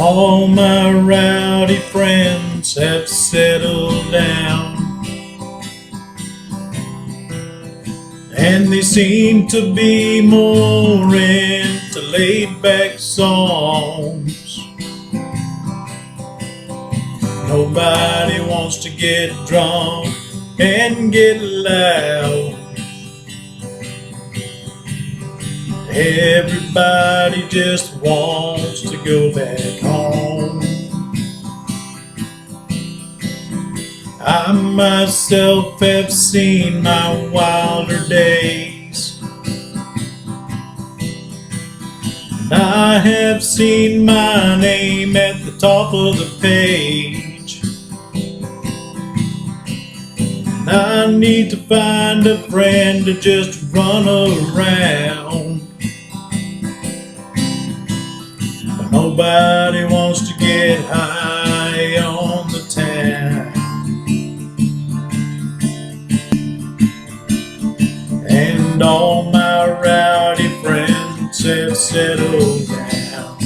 All my rowdy friends have settled down, and they seem to be more into laid-back songs. Nobody wants to get drunk and get loud. Everybody just wants to go back home. I myself have seen my wilder days. I have seen my name at the top of the page. I need to find a friend to just run around. But nobody wants to get high on the town. And all my rowdy friends have settled down.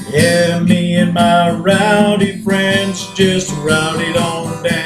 Yeah, me and my rowdy friends just rowdied on down.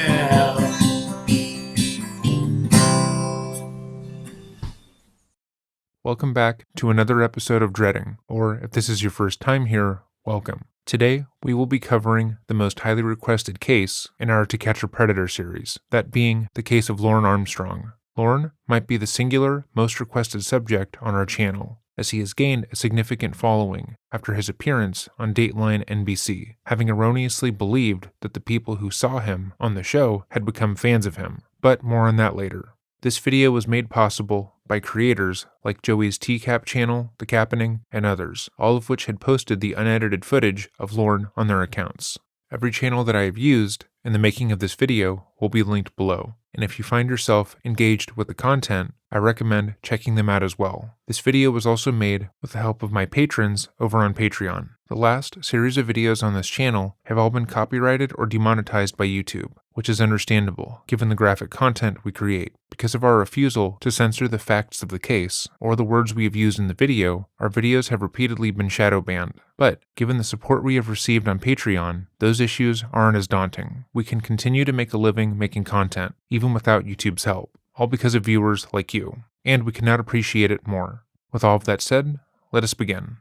Welcome back to another episode of Dreading, or if this is your first time here, welcome. Today, we will be covering the most highly requested case in our To Catch a Predator series, that being the case of Lorne Armstrong. Lorne might be the singular most requested subject on our channel, as he has gained a significant following after his appearance on Dateline NBC, having erroneously believed that the people who saw him on the show had become fans of him, but more on that later. This video was made possible by creators like Joey's TCAP channel, The Cappening, and others, all of which had posted the unedited footage of Lorne on their accounts. Every channel that I have used in the making of this video will be linked below, and if you find yourself engaged with the content, I recommend checking them out as well. This video was also made with the help of my patrons over on Patreon. The last series of videos on this channel have all been copyrighted or demonetized by YouTube, which is understandable given the graphic content we create. Because of our refusal to censor the facts of the case or the words we have used in the video, our videos have repeatedly been shadow banned. But given the support we have received on Patreon, those issues aren't as daunting. We can continue to make a living making content, even without YouTube's help, all because of viewers like you, and we cannot appreciate it more. With all of that said, let us begin.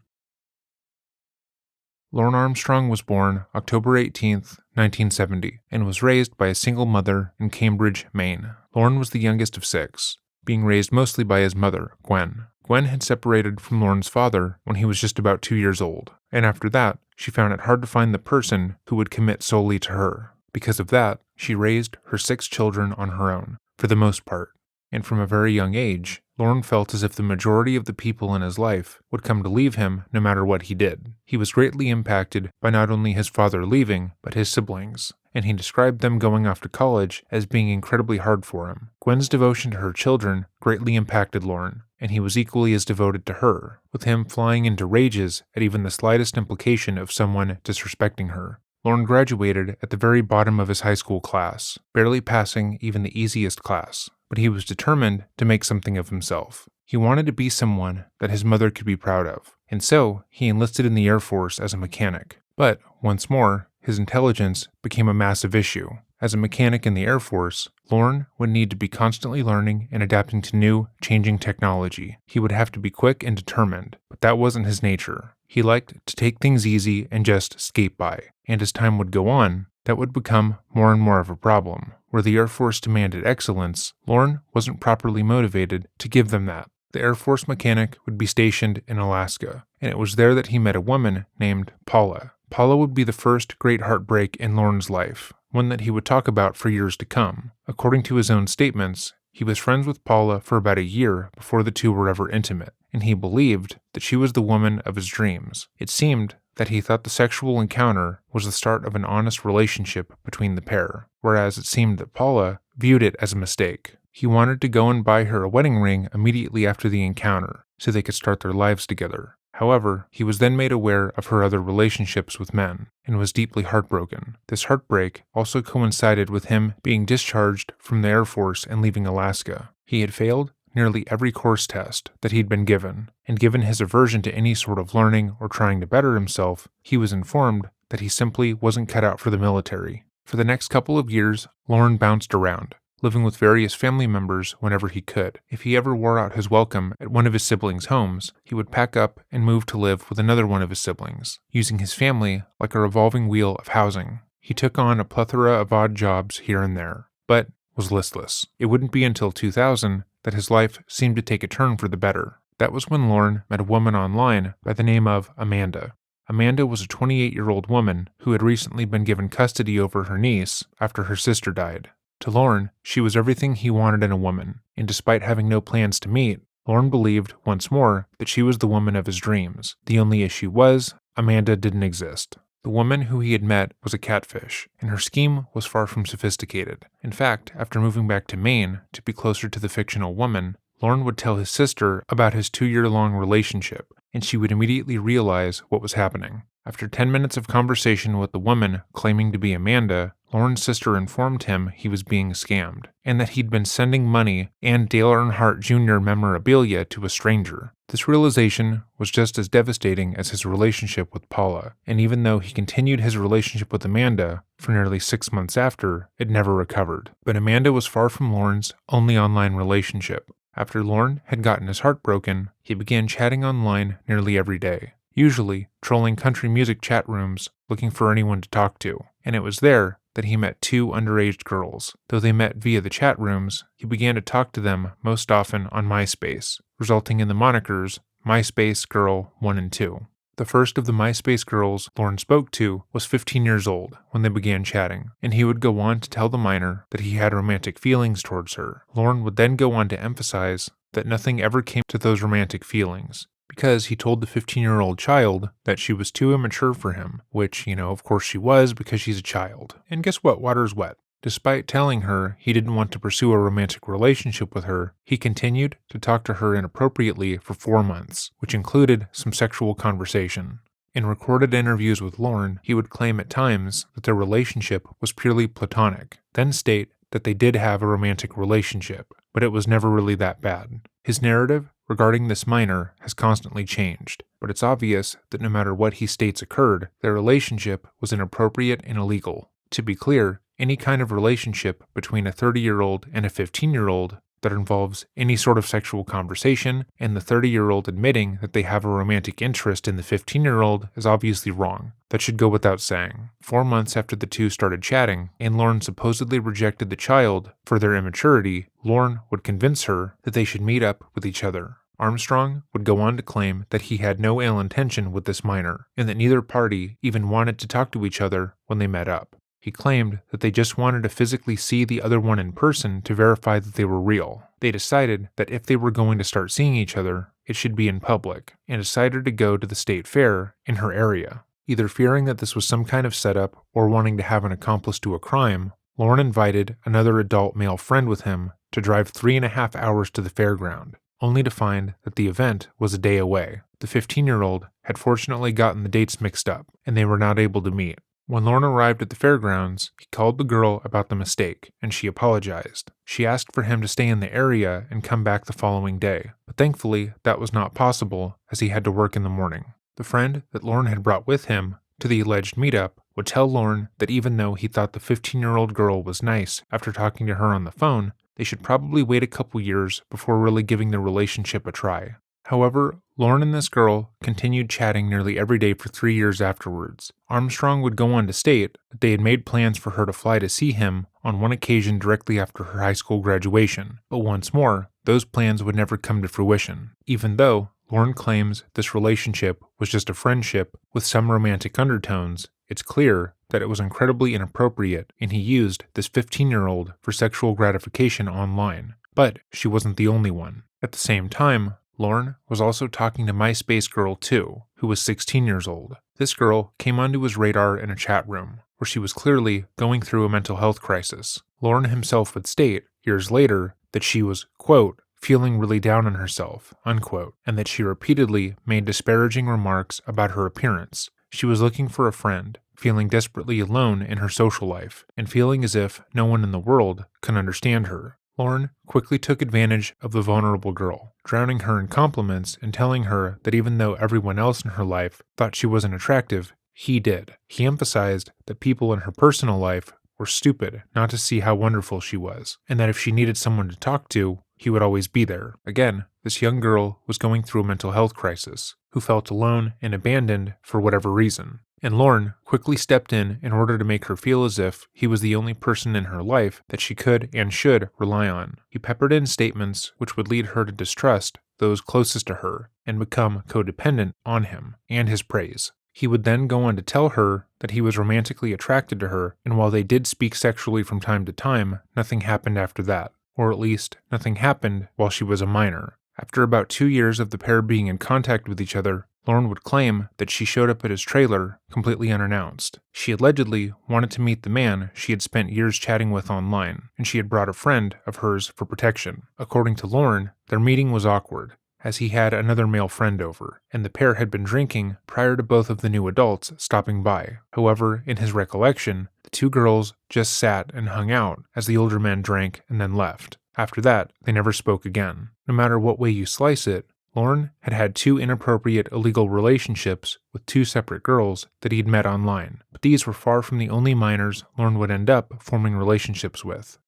Lorne Armstrong was born October 18, 1970, and was raised by a single mother in Cambridge, Maine. Lorne was the youngest of 6, being raised mostly by his mother, Gwen. Gwen had separated from Lorne's father when he was just about 2 years old, and after that, she found it hard to find the person who would commit solely to her. Because of that, she raised her 6 children on her own, for the most part, and from a very young age, Lorne felt as if the majority of the people in his life would come to leave him no matter what he did. He was greatly impacted by not only his father leaving, but his siblings, and he described them going off to college as being incredibly hard for him. Gwen's devotion to her children greatly impacted Lorne, and he was equally as devoted to her, with him flying into rages at even the slightest implication of someone disrespecting her. Lorne graduated at the very bottom of his high school class, barely passing even the easiest class, but he was determined to make something of himself. He wanted to be someone that his mother could be proud of, and so he enlisted in the Air Force as a mechanic. But, once more, his intelligence became a massive issue. As a mechanic in the Air Force, Lorne would need to be constantly learning and adapting to new, changing technology. He would have to be quick and determined, but that wasn't his nature. He liked to take things easy and just skate by, and as time would go on, that would become more and more of a problem. Where the Air Force demanded excellence, Lorne wasn't properly motivated to give them that. The Air Force mechanic would be stationed in Alaska, and it was there that he met a woman named Paula. Paula would be the first great heartbreak in Lorne's life, one that he would talk about for years to come. According to his own statements, he was friends with Paula for about a year before the two were ever intimate, and he believed that she was the woman of his dreams. It seemed that he thought the sexual encounter was the start of an honest relationship between the pair, whereas it seemed that Paula viewed it as a mistake. He wanted to go and buy her a wedding ring immediately after the encounter, so they could start their lives together. However, he was then made aware of her other relationships with men, and was deeply heartbroken. This heartbreak also coincided with him being discharged from the Air Force and leaving Alaska. He had failed nearly every course test that he'd been given, and given his aversion to any sort of learning or trying to better himself, he was informed that he simply wasn't cut out for the military. For the next couple of years, Lorne bounced around, living with various family members whenever he could. If he ever wore out his welcome at one of his siblings' homes, he would pack up and move to live with another one of his siblings, using his family like a revolving wheel of housing. He took on a plethora of odd jobs here and there, but was listless. It wouldn't be until 2000 that his life seemed to take a turn for the better. That was when Lorne met a woman online by the name of Amanda. Amanda was a 28-year-old woman who had recently been given custody over her niece after her sister died. To Lorne, she was everything he wanted in a woman, and despite having no plans to meet, Lorne believed once more that she was the woman of his dreams. The only issue was, Amanda didn't exist. The woman who he had met was a catfish, and her scheme was far from sophisticated. In fact, after moving back to Maine to be closer to the fictional woman, Lorne would tell his sister about his 2-year-long relationship, and she would immediately realize what was happening. After 10 minutes of conversation with the woman claiming to be Amanda, Lorne's sister informed him he was being scammed, and that he'd been sending money and Dale Earnhardt Jr. memorabilia to a stranger. This realization was just as devastating as his relationship with Paula, and even though he continued his relationship with Amanda for nearly 6 months after, it never recovered. But Amanda was far from Lorne's only online relationship. After Lorne had gotten his heart broken, he began chatting online nearly every day, usually trolling country music chat rooms looking for anyone to talk to, and it was there that he met 2 underage girls. Though they met via the chat rooms, he began to talk to them most often on MySpace, resulting in the monikers MySpace Girl 1 and 2. The first of the MySpace girls Lorne spoke to was 15 years old when they began chatting, and he would go on to tell the minor that he had romantic feelings towards her. Lorne would then go on to emphasize that nothing ever came to those romantic feelings, because he told the 15-year-old child that she was too immature for him, which, of course she was because she's a child. And guess what? Water's wet. Despite telling her he didn't want to pursue a romantic relationship with her, he continued to talk to her inappropriately for 4 months, which included some sexual conversation. In recorded interviews with Lorne, he would claim at times that their relationship was purely platonic, then state that they did have a romantic relationship, but it was never really that bad. His narrative regarding this minor has constantly changed, but it's obvious that no matter what he states occurred, their relationship was inappropriate and illegal. To be clear, any kind of relationship between a 30-year-old and a 15-year-old that involves any sort of sexual conversation and the 30-year-old admitting that they have a romantic interest in the 15-year-old is obviously wrong. That should go without saying. 4 months after the two started chatting, and Lorne supposedly rejected the child for their immaturity, Lorne would convince her that they should meet up with each other. Armstrong would go on to claim that he had no ill intention with this minor, and that neither party even wanted to talk to each other when they met up. He claimed that they just wanted to physically see the other one in person to verify that they were real. They decided that if they were going to start seeing each other, it should be in public, and decided to go to the state fair in her area. Either fearing that this was some kind of setup or wanting to have an accomplice to a crime, Lorne invited another adult male friend with him to drive 3.5 hours to the fairground, only to find that the event was a day away. The 15-year-old had fortunately gotten the dates mixed up, and they were not able to meet. When Lorne arrived at the fairgrounds, he called the girl about the mistake, and she apologized. She asked for him to stay in the area and come back the following day, but thankfully that was not possible as he had to work in the morning. The friend that Lorne had brought with him to the alleged meetup would tell Lorne that even though he thought the 15-year-old girl was nice after talking to her on the phone, they should probably wait a couple years before really giving the relationship a try. However, Lorne and this girl continued chatting nearly every day for 3 years afterwards. Armstrong would go on to state that they had made plans for her to fly to see him on one occasion directly after her high school graduation, but once more, those plans would never come to fruition. Even though Lorne claims this relationship was just a friendship with some romantic undertones, it's clear that it was incredibly inappropriate, and he used this 15-year-old for sexual gratification online. But she wasn't the only one. At the same time, Lorne was also talking to MySpace Girl 2, who was 16 years old. This girl came onto his radar in a chat room, where she was clearly going through a mental health crisis. Lorne himself would state, years later, that she was, quote, feeling really down on herself, unquote, and that she repeatedly made disparaging remarks about her appearance. She was looking for a friend, feeling desperately alone in her social life, and feeling as if no one in the world can understand her. Lorne quickly took advantage of the vulnerable girl, drowning her in compliments and telling her that even though everyone else in her life thought she wasn't attractive, he did. He emphasized that people in her personal life were stupid not to see how wonderful she was, and that if she needed someone to talk to, he would always be there. Again, this young girl was going through a mental health crisis, who felt alone and abandoned for whatever reason. And Lorne quickly stepped in order to make her feel as if he was the only person in her life that she could and should rely on. He peppered in statements which would lead her to distrust those closest to her and become codependent on him and his praise. He would then go on to tell her that he was romantically attracted to her, and while they did speak sexually from time to time, nothing happened after that. Or at least, nothing happened while she was a minor. After about 2 years of the pair being in contact with each other, Lorne would claim that she showed up at his trailer completely unannounced. She allegedly wanted to meet the man she had spent years chatting with online, and she had brought a friend of hers for protection. According to Lorne, their meeting was awkward, as he had another male friend over, and the pair had been drinking prior to both of the new adults stopping by. However, in his recollection, the two girls just sat and hung out as the older man drank and then left. After that, they never spoke again. No matter what way you slice it, Lorne had had 2 inappropriate illegal relationships with 2 separate girls that he'd met online, but these were far from the only minors Lorne would end up forming relationships with.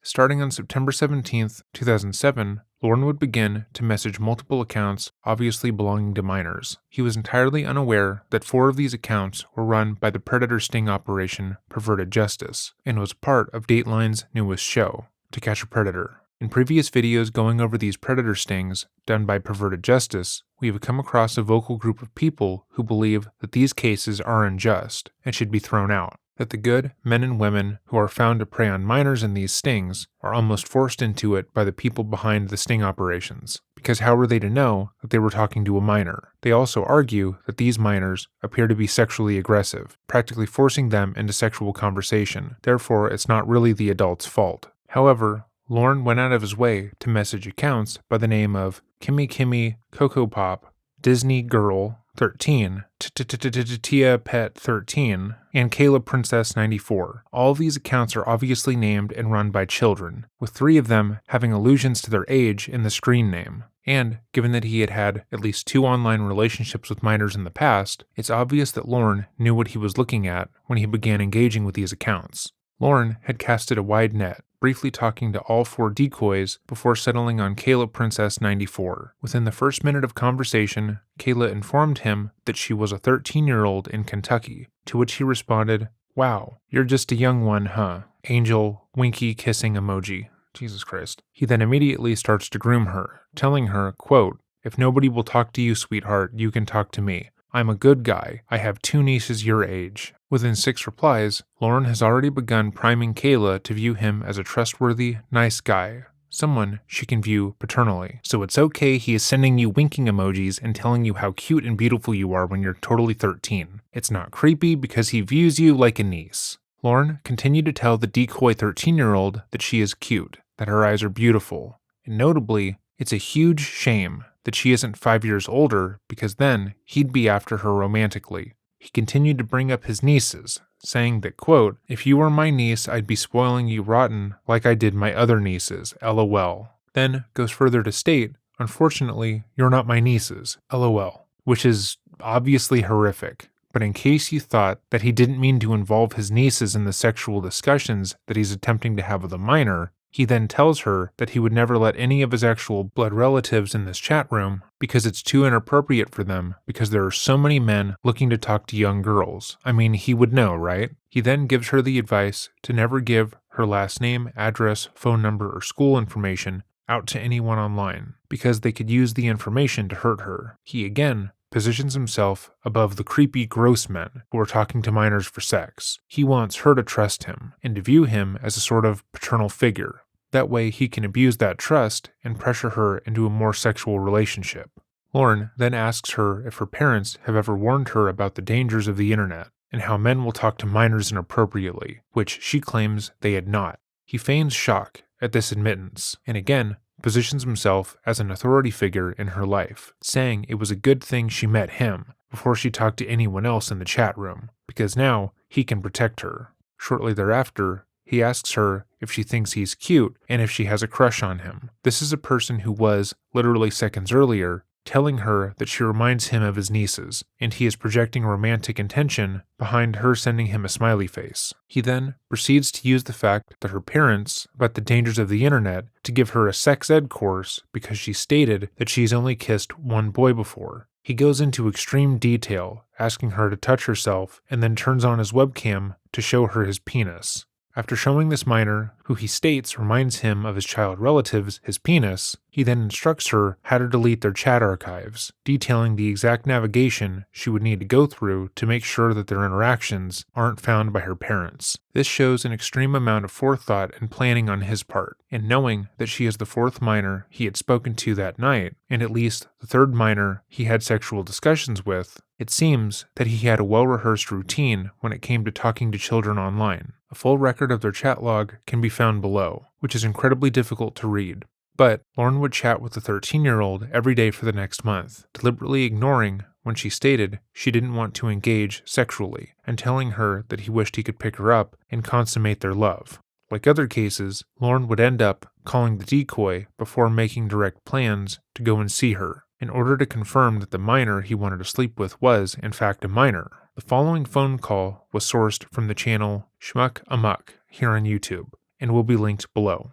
Starting on September 17, 2007, Lorne would begin to message multiple accounts obviously belonging to minors. He was entirely unaware that 4 of these accounts were run by the predator sting operation Perverted Justice, and was part of Dateline's newest show, To Catch a Predator. In previous videos going over these predator stings done by Perverted Justice, we have come across a vocal group of people who believe that these cases are unjust and should be thrown out, that the good men and women who are found to prey on minors in these stings are almost forced into it by the people behind the sting operations, because how were they to know that they were talking to a minor? They also argue that these minors appear to be sexually aggressive, practically forcing them into sexual conversation, therefore it's not really the adult's fault. However, Lorne went out of his way to message accounts by the name of Kimmy Coco Pop, Disney Girl 13, Tia Pet 13, and Kayla Princess 94. All of these accounts are obviously named and run by children, with 3 of them having allusions to their age in the screen name. And, given that he had had at least 2 online relationships with minors in the past, it's obvious that Lorne knew what he was looking at when he began engaging with these accounts. Lorne had casted a wide net, briefly talking to all 4 decoys before settling on Kayla Princess 94. Within the first minute of conversation, Kayla informed him that she was a 13-year-old in Kentucky, to which he responded, "Wow, you're just a young one, huh?" Angel, winky, kissing emoji. Jesus Christ. He then immediately starts to groom her, telling her, quote, "If nobody will talk to you, sweetheart, you can talk to me. I'm a good guy. I have 2 nieces your age." Within 6 replies, Lorne has already begun priming Kayla to view him as a trustworthy, nice guy, someone she can view paternally. So it's okay he is sending you winking emojis and telling you how cute and beautiful you are when you're totally 13. It's not creepy because he views you like a niece. Lorne continued to tell the decoy 13-year-old that she is cute, that her eyes are beautiful, and notably, it's a huge shame that she isn't 5 years older, because then he'd be after her romantically. He continued to bring up his nieces, saying that, quote, "If you were my niece, I'd be spoiling you rotten like I did my other nieces, lol." Then goes further to state, "Unfortunately, you're not my nieces, lol," which is obviously horrific. But in case you thought that he didn't mean to involve his nieces in the sexual discussions that he's attempting to have with a minor, he then tells her that he would never let any of his actual blood relatives in this chat room because it's too inappropriate for them, because there are so many men looking to talk to young girls. I mean, he would know, right? He then gives her the advice to never give her last name, address, phone number, or school information out to anyone online, because they could use the information to hurt her. He again positions himself above the creepy, gross men who are talking to minors for sex. He wants her to trust him and to view him as a sort of paternal figure. That way he can abuse that trust and pressure her into a more sexual relationship. Lorne then asks her if her parents have ever warned her about the dangers of the internet and how men will talk to minors inappropriately, which she claims they had not. He feigns shock at this admittance, and again, positions himself as an authority figure in her life, saying it was a good thing she met him before she talked to anyone else in the chat room, because now he can protect her. Shortly thereafter, He asks her if she thinks he's cute and if she has a crush on him. This is a person who was, literally seconds earlier, telling her that she reminds him of his nieces, and he is projecting romantic intention behind her sending him a smiley face. He then proceeds to use the fact that her parents about the dangers of the internet to give her a sex ed course because she stated that she's only kissed one boy before. He goes into extreme detail, asking her to touch herself, and then turns on his webcam to show her his penis. After showing this minor, who he states reminds him of his child relatives, his penis, he then instructs her how to delete their chat archives, detailing the exact navigation she would need to go through to make sure that their interactions aren't found by her parents. This shows an extreme amount of forethought and planning on his part, and knowing that she is the fourth minor he had spoken to that night, and at least the third minor he had sexual discussions with, it seems that he had a well-rehearsed routine when it came to talking to children online. A full record of their chat log can be found below, which is incredibly difficult to read. But Lorne would chat with the 13-year-old every day for the next month, deliberately ignoring when she stated she didn't want to engage sexually, and telling her that he wished he could pick her up and consummate their love. Like other cases, Lorne would end up calling the decoy before making direct plans to go and see her, in order to confirm that the minor he wanted to sleep with was, in fact, a minor. The following phone call was sourced from the channel Schmuck Amok here on YouTube, and will be linked below.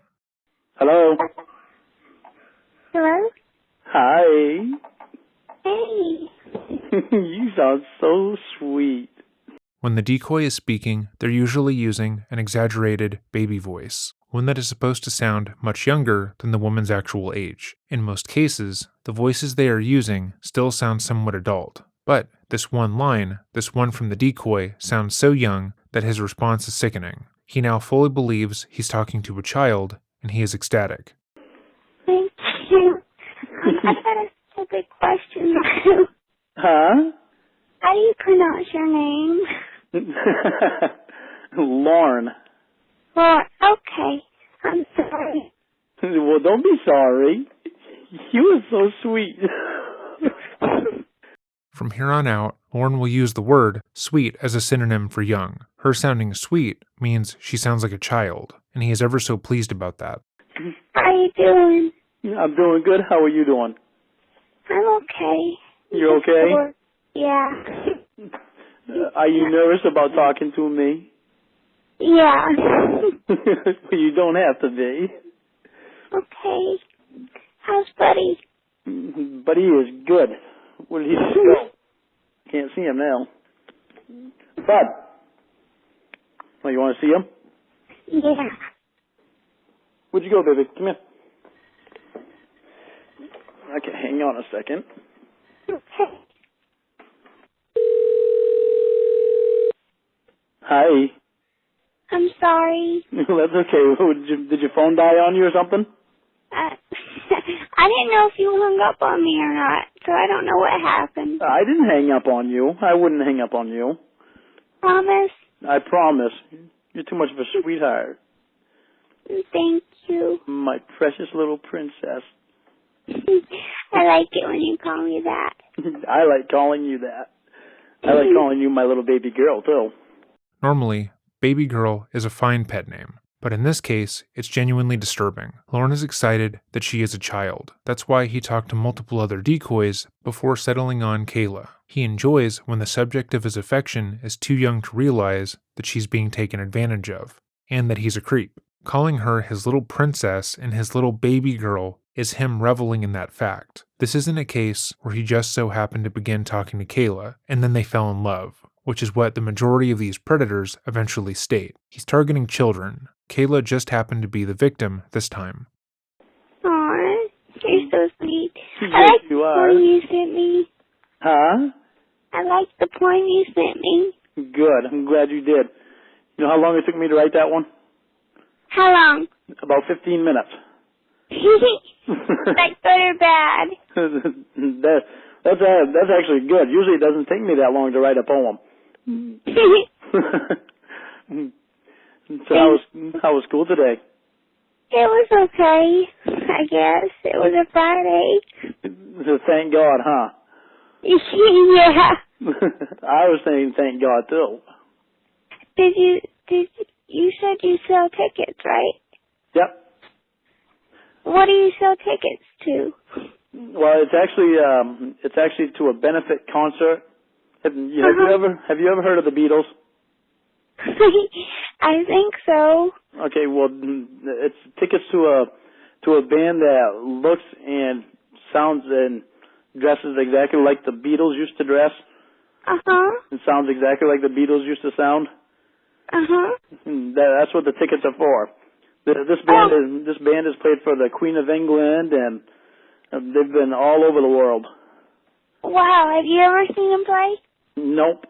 Hello? Hello? Hi. Hey. You sound so sweet. When the decoy is speaking, they're usually using an exaggerated baby voice, one that is supposed to sound much younger than the woman's actual age. In most cases, the voices they are using still sound somewhat adult, but this one line, this one from the decoy, sounds so young that his response is sickening. He now fully believes he's talking to a child, and he is ecstatic. Thank you. I got a stupid question. Huh? How do you pronounce your name? Lorne. Well, okay. I'm sorry. Well, don't be sorry. You were so sweet. From here on out, Lorne will use the word sweet as a synonym for young. Her sounding sweet means she sounds like a child, and he is ever so pleased about that. How you doing? I'm doing good. How are you doing? I'm okay. You okay? Yeah. Are you nervous about talking to me? Yeah. You don't have to be. Okay. How's Buddy? But he is good. Where did he go? Can't see him now. Bud. Oh, you want to see him? Yeah. Where'd you go, baby? Come here. Okay, hang on a second. Okay. Hi. I'm sorry. That's okay. Did your phone die on you or something? I didn't know if you hung up on me or not, so I don't know what happened. I didn't hang up on you. I wouldn't hang up on you. Promise? I promise. You're too much of a sweetheart. Thank you. My precious little princess. I like it when you call me that. I like calling you that. I like calling you my little baby girl, too. Normally, baby girl is a fine pet name, but in this case, it's genuinely disturbing. Lorne is excited that she is a child. That's why he talked to multiple other decoys before settling on Kayla. He enjoys when the subject of his affection is too young to realize that she's being taken advantage of, and that he's a creep. Calling her his little princess and his little baby girl is him reveling in that fact. This isn't a case where he just so happened to begin talking to Kayla, and then they fell in love, which is what the majority of these predators eventually state. He's targeting children. Kayla just happened to be the victim this time. Aw, you're so sweet. Yes, I like you the are. poem you sent me. Huh? I like the poem you sent me. Good. I'm glad you did. You know how long it took me to write that one? How long? About 15 minutes. Like good or bad? That's actually good. Usually it doesn't take me that long to write a poem. So how was school today? It was okay, I guess. It was a Friday. Thank God, huh? Yeah. I was saying thank God too. Did you said you sell tickets, right? Yep. What do you sell tickets to? Well, it's actually to a benefit concert. Have you ever heard of the Beatles? I think so. Okay, well, it's tickets to a band that looks and sounds and dresses exactly like the Beatles used to dress. It sounds exactly like the Beatles used to sound. That's what the tickets are for. This band has played for the Queen of England, and they've been all over the world. Wow, have you ever seen them play? Nope.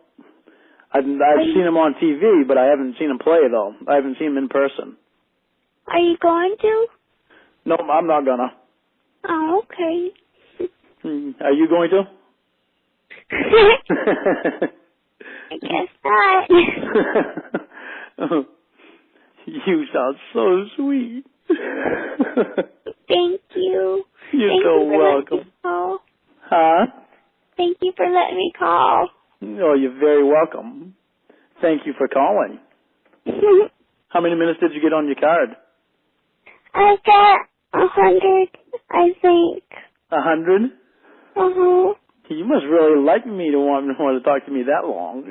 I've seen them on TV, but I haven't seen them play, though. I haven't seen them in person. Are you going to? No, I'm not gonna. Oh, okay. Are you going to? I guess not. You sound so sweet. Thank you. You're so welcome. Huh? Thank you for letting me call. Oh, you're very welcome. Thank you for calling. How many minutes did you get on your card? I got 100, I think. 100? You must really like me to want to talk to me that long.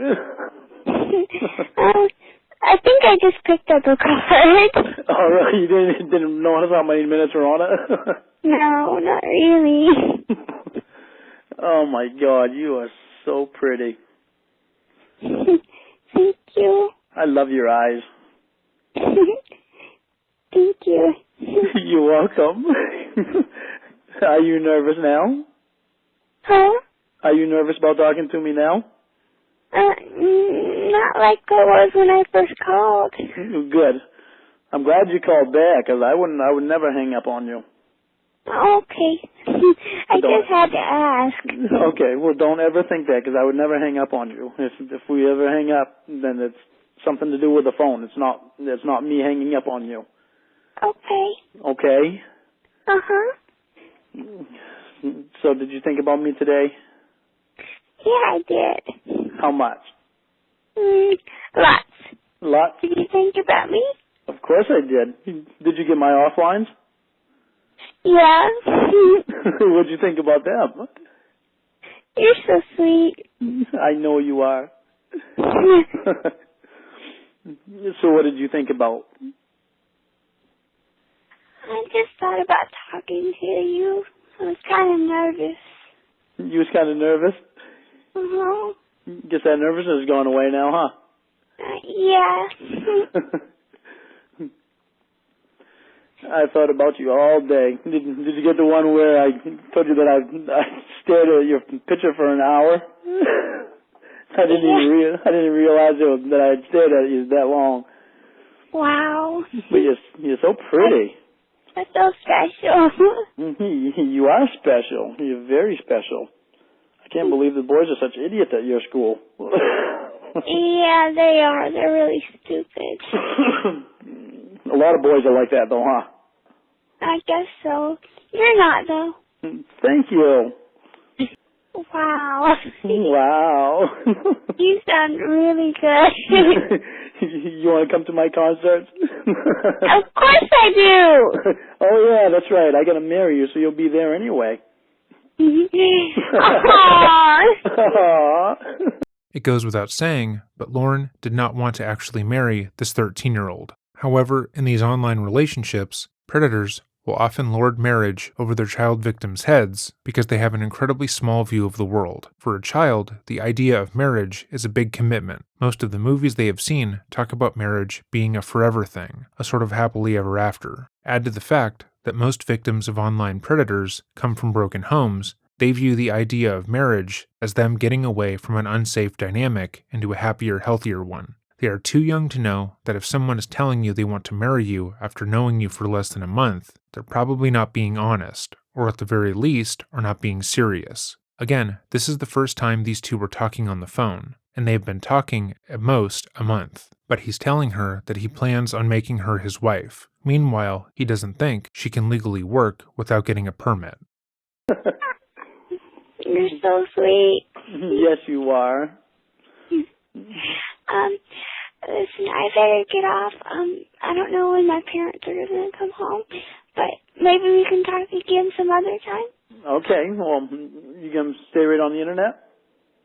I think I just picked up a card. Oh, really? You didn't notice how many minutes were on it? No, not really. Oh, my God. You are so pretty. Thank you. I love your eyes. Thank you. You're welcome. Are you nervous now? Huh? Are you nervous about talking to me now? Not like I was when I first called. Good. I'm glad you called back, because I would never hang up on you. Okay. I just had to ask. Okay, well, don't ever think that, because I would never hang up on you. If we ever hang up, then it's something to do with the phone. It's not me hanging up on you. Okay. Okay? Uh-huh. So did you think about me today? Yeah, I did. How much? Lots. Lots? Did you think about me? Of course I did. Did you get my offlines? Yeah. What'd you think about them? You're so sweet. I know you are. So what did you think about? I just thought about talking to you. I was kind of nervous. You was kind of nervous? Guess that nervousness is gone away now, huh? Yeah. I thought about you all day. Did you get the one where I told you that I stared at your picture for an hour? I didn't even realize that I had stared at you that long. Wow. But you're so pretty. That's so special. You are special. You're very special. I can't believe the boys are such idiots at your school. Yeah, they are. They're really stupid. A lot of boys are like that, though, huh? I guess so. You're not, though. Thank you. Wow. Wow. You sound really good. You want to come to my concerts? Of course I do. Oh, yeah, that's right. I got to marry you, so you'll be there anyway. Aww. It goes without saying, but Lorne did not want to actually marry this 13-year-old. However, in these online relationships, predators will often lord marriage over their child victims' heads because they have an incredibly small view of the world. For a child, the idea of marriage is a big commitment. Most of the movies they have seen talk about marriage being a forever thing, a sort of happily ever after. Add to the fact that most victims of online predators come from broken homes, they view the idea of marriage as them getting away from an unsafe dynamic into a happier, healthier one. They are too young to know that if someone is telling you they want to marry you after knowing you for less than a month, they're probably not being honest, or at the very least, are not being serious. Again, this is the first time these two were talking on the phone, and they've been talking at most a month. But he's telling her that he plans on making her his wife. Meanwhile, he doesn't think she can legally work without getting a permit. You're so sweet. Yes, you are. Listen, I better get off. I don't know when my parents are going to come home, but maybe we can talk again some other time. Okay, well, you going to stay right on the internet?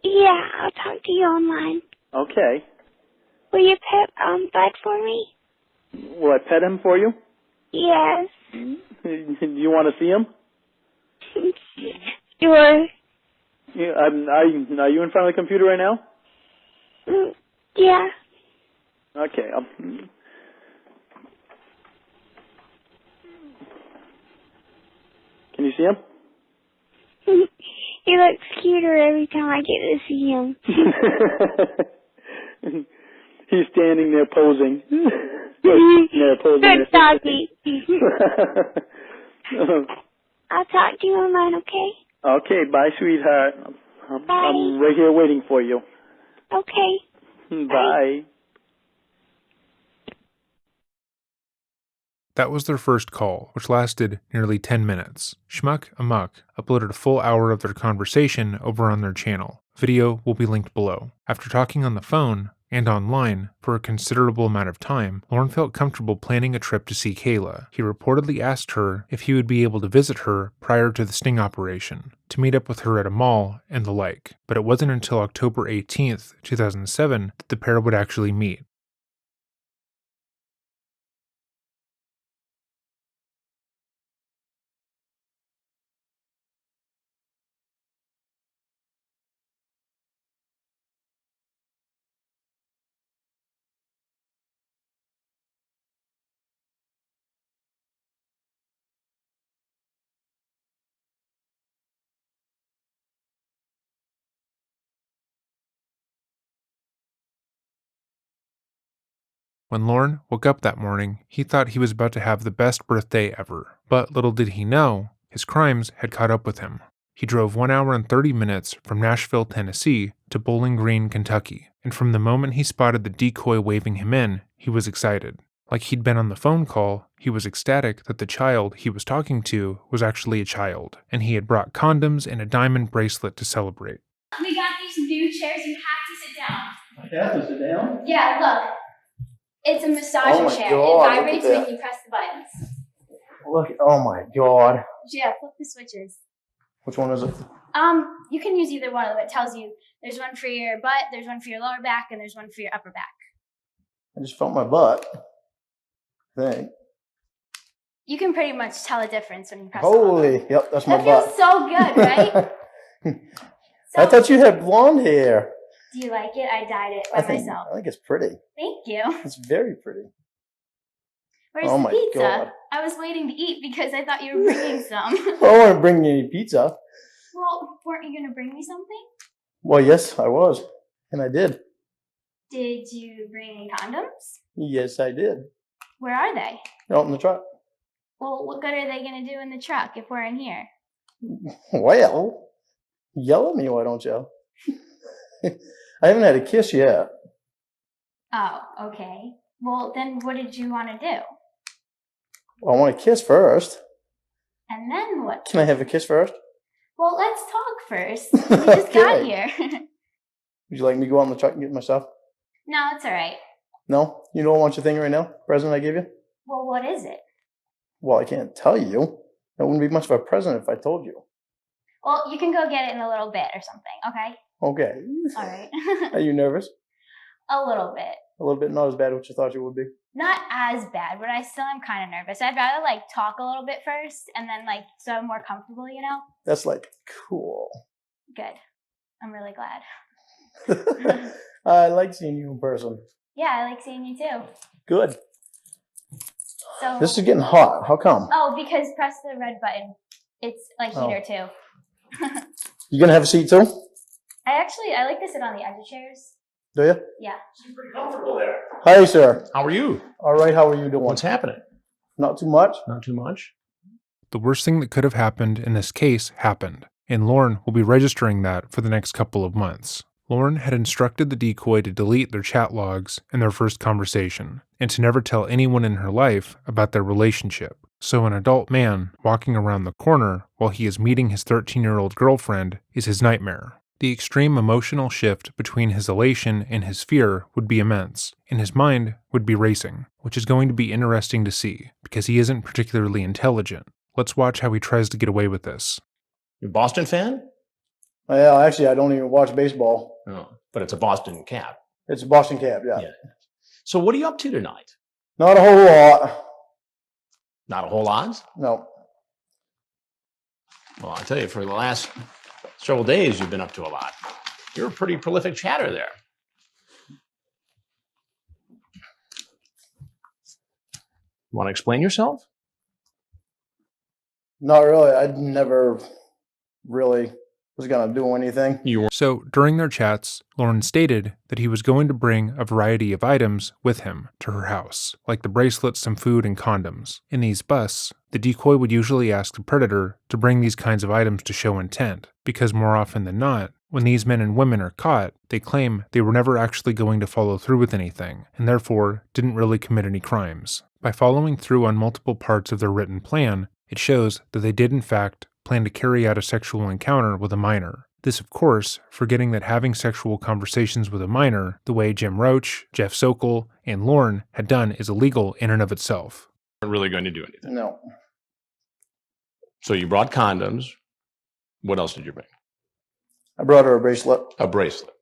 Yeah, I'll talk to you online. Okay. Will you pet Bud for me? Will I pet him for you? Yes. Do you want to see him? Sure. Yeah, are you in front of the computer right now? Yeah. Okay. Can you see him? He looks cuter every time I get to see him. He's standing there posing. Good doggy. I'll talk to you online, okay? Okay, bye, sweetheart. Bye. I'm right here waiting for you. Okay. Bye. That was their first call, which lasted nearly 10 minutes. Schmuck Amok uploaded a full hour of their conversation over on their channel. Video will be linked below. After talking on the phone and online for a considerable amount of time, Lorne felt comfortable planning a trip to see Kayla. He reportedly asked her if he would be able to visit her prior to the sting operation, to meet up with her at a mall and the like. But it wasn't until October 18th, 2007 that the pair would actually meet. When Lorne woke up that morning, he thought he was about to have the best birthday ever. But little did he know, his crimes had caught up with him. He drove 1 hour and 30 minutes from Nashville, Tennessee to Bowling Green, Kentucky, and from the moment he spotted the decoy waving him in, he was excited. Like he'd been on the phone call, he was ecstatic that the child he was talking to was actually a child, and he had brought condoms and a diamond bracelet to celebrate. We got these new chairs. You have to sit down. I have to sit down? Yeah, look. It's a massager chair. God, It vibrates when you press the buttons. Look, oh my God. Yeah, flip the switches. Which one is it? You can use either one of them. It tells you there's one for your butt, there's one for your lower back, and there's one for your upper back. I just felt my butt. I think. You can pretty much tell a difference when you press Holy, the yep, that's my That butt. feels so good, right? I thought you had blonde hair. Do you like it? I dyed it by myself. I think it's pretty. Thank you. It's very pretty. Where's Oh the my pizza? God. I was waiting to eat because I thought you were bringing some. I don't want to bring you any pizza. Well, weren't you going to bring me something? Well, yes, I was. And I did. Did you bring any condoms? Yes, I did. Where are they? Out in the truck. Well, what good are they going to do in the truck if we're in here? Well, yell at me, why don't you? I haven't had a kiss yet. Oh, okay. Well, then what did you want to do? Well, I want to kiss first. And then what? Can I have a kiss first? Well, let's talk first. We just got Okay. here. Would you like me to go out in the truck and get my stuff? No, it's all right. No? You don't want your thing right now? Present I gave you? Well, what is it? Well, I can't tell you. That wouldn't be much of a present if I told you. Well, you can go get it in a little bit or something, okay? Okay. All right. Are you nervous? A little bit. A little bit, not as bad as what you thought you would be. Not as bad, but I still am kind of nervous. I'd rather like talk a little bit first and then like so I'm more comfortable, you know? That's like cool. Good. I'm really glad. I like seeing you in person. Yeah, I like seeing you too. Good. So This is getting hot. How come? Oh, because press the red button. It's like Oh. heater too. You gonna have a seat too? I like to sit on the edge of chairs. Do you? Yeah. She's pretty comfortable there. Hi, sir. How are you? All right, how are you doing? What's happening? Not too much? Not too much. The worst thing that could have happened in this case happened, and Lorne will be registering that for the next couple of months. Lorne had instructed the decoy to delete their chat logs in their first conversation, and to never tell anyone in her life about their relationship. So an adult man walking around the corner while he is meeting his 13-year-old girlfriend is his nightmare. The extreme emotional shift between his elation and his fear would be immense, and his mind would be racing, which is going to be interesting to see, because he isn't particularly intelligent. Let's watch how he tries to get away with this. You're a Boston fan? Well, actually, I don't even watch baseball. Oh, but it's a Boston Cap. It's a Boston Cab, yeah. So what are you up to tonight? Not a whole lot. Not a whole lot? No. Well, I tell you, for the last several days, you've been up to a lot. You're a pretty prolific chatter there. Want to explain yourself? Not really. I never really was going to do anything. So, during their chats, Lorne stated that he was going to bring a variety of items with him to her house, like the bracelets, some food, and condoms. In these busts, the decoy would usually ask the predator to bring these kinds of items to show intent, because more often than not, when these men and women are caught, they claim they were never actually going to follow through with anything, and therefore didn't really commit any crimes. By following through on multiple parts of their written plan, it shows that they did in fact plan to carry out a sexual encounter with a minor. This, of course, forgetting that having sexual conversations with a minor, the way Jim Roach, Jeff Sokol, and Lorne had done, is illegal in and of itself. Not really going to do anything. No. So you brought condoms. What else did you bring? I brought her a bracelet. A bracelet.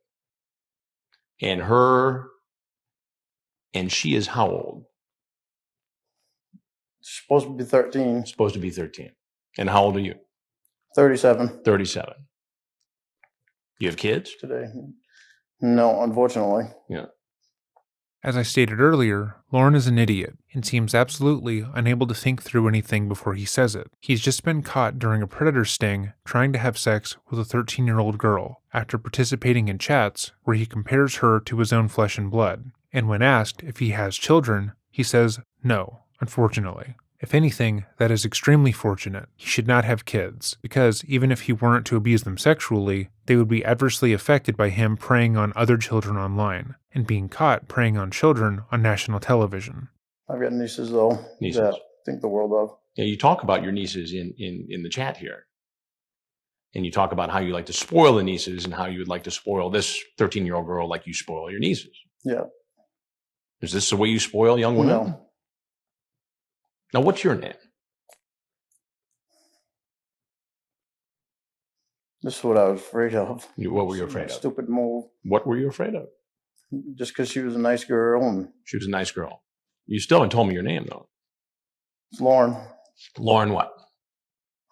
And she is how old? She's supposed to be 13. Supposed to be 13. And how old are you? 37 37. You have kids? today. No, unfortunately. Yeah. As I stated earlier, Lorne is an idiot and seems absolutely unable to think through anything before he says it. He's just been caught during a predator sting trying to have sex with a 13-year-old girl after participating in chats where he compares her to his own flesh and blood. And when asked if he has children, he says no, unfortunately. If anything, that is extremely fortunate. He should not have kids, because even if he weren't to abuse them sexually, they would be adversely affected by him preying on other children online, and being caught preying on children on national television. I've got nieces, though, Nieces. that I think the world of. Yeah, you talk about your nieces in the chat here. And you talk about how you like to spoil the nieces and how you would like to spoil this 13-year-old girl like you spoil your nieces. Yeah. Is this the way you spoil young women? No. Now, what's your name? This is what I was afraid of. What were you afraid of? Stupid move. What were you afraid of? Just because she was a nice girl and She was a nice girl. You still haven't told me your name, though. it's Lorne Lorne what?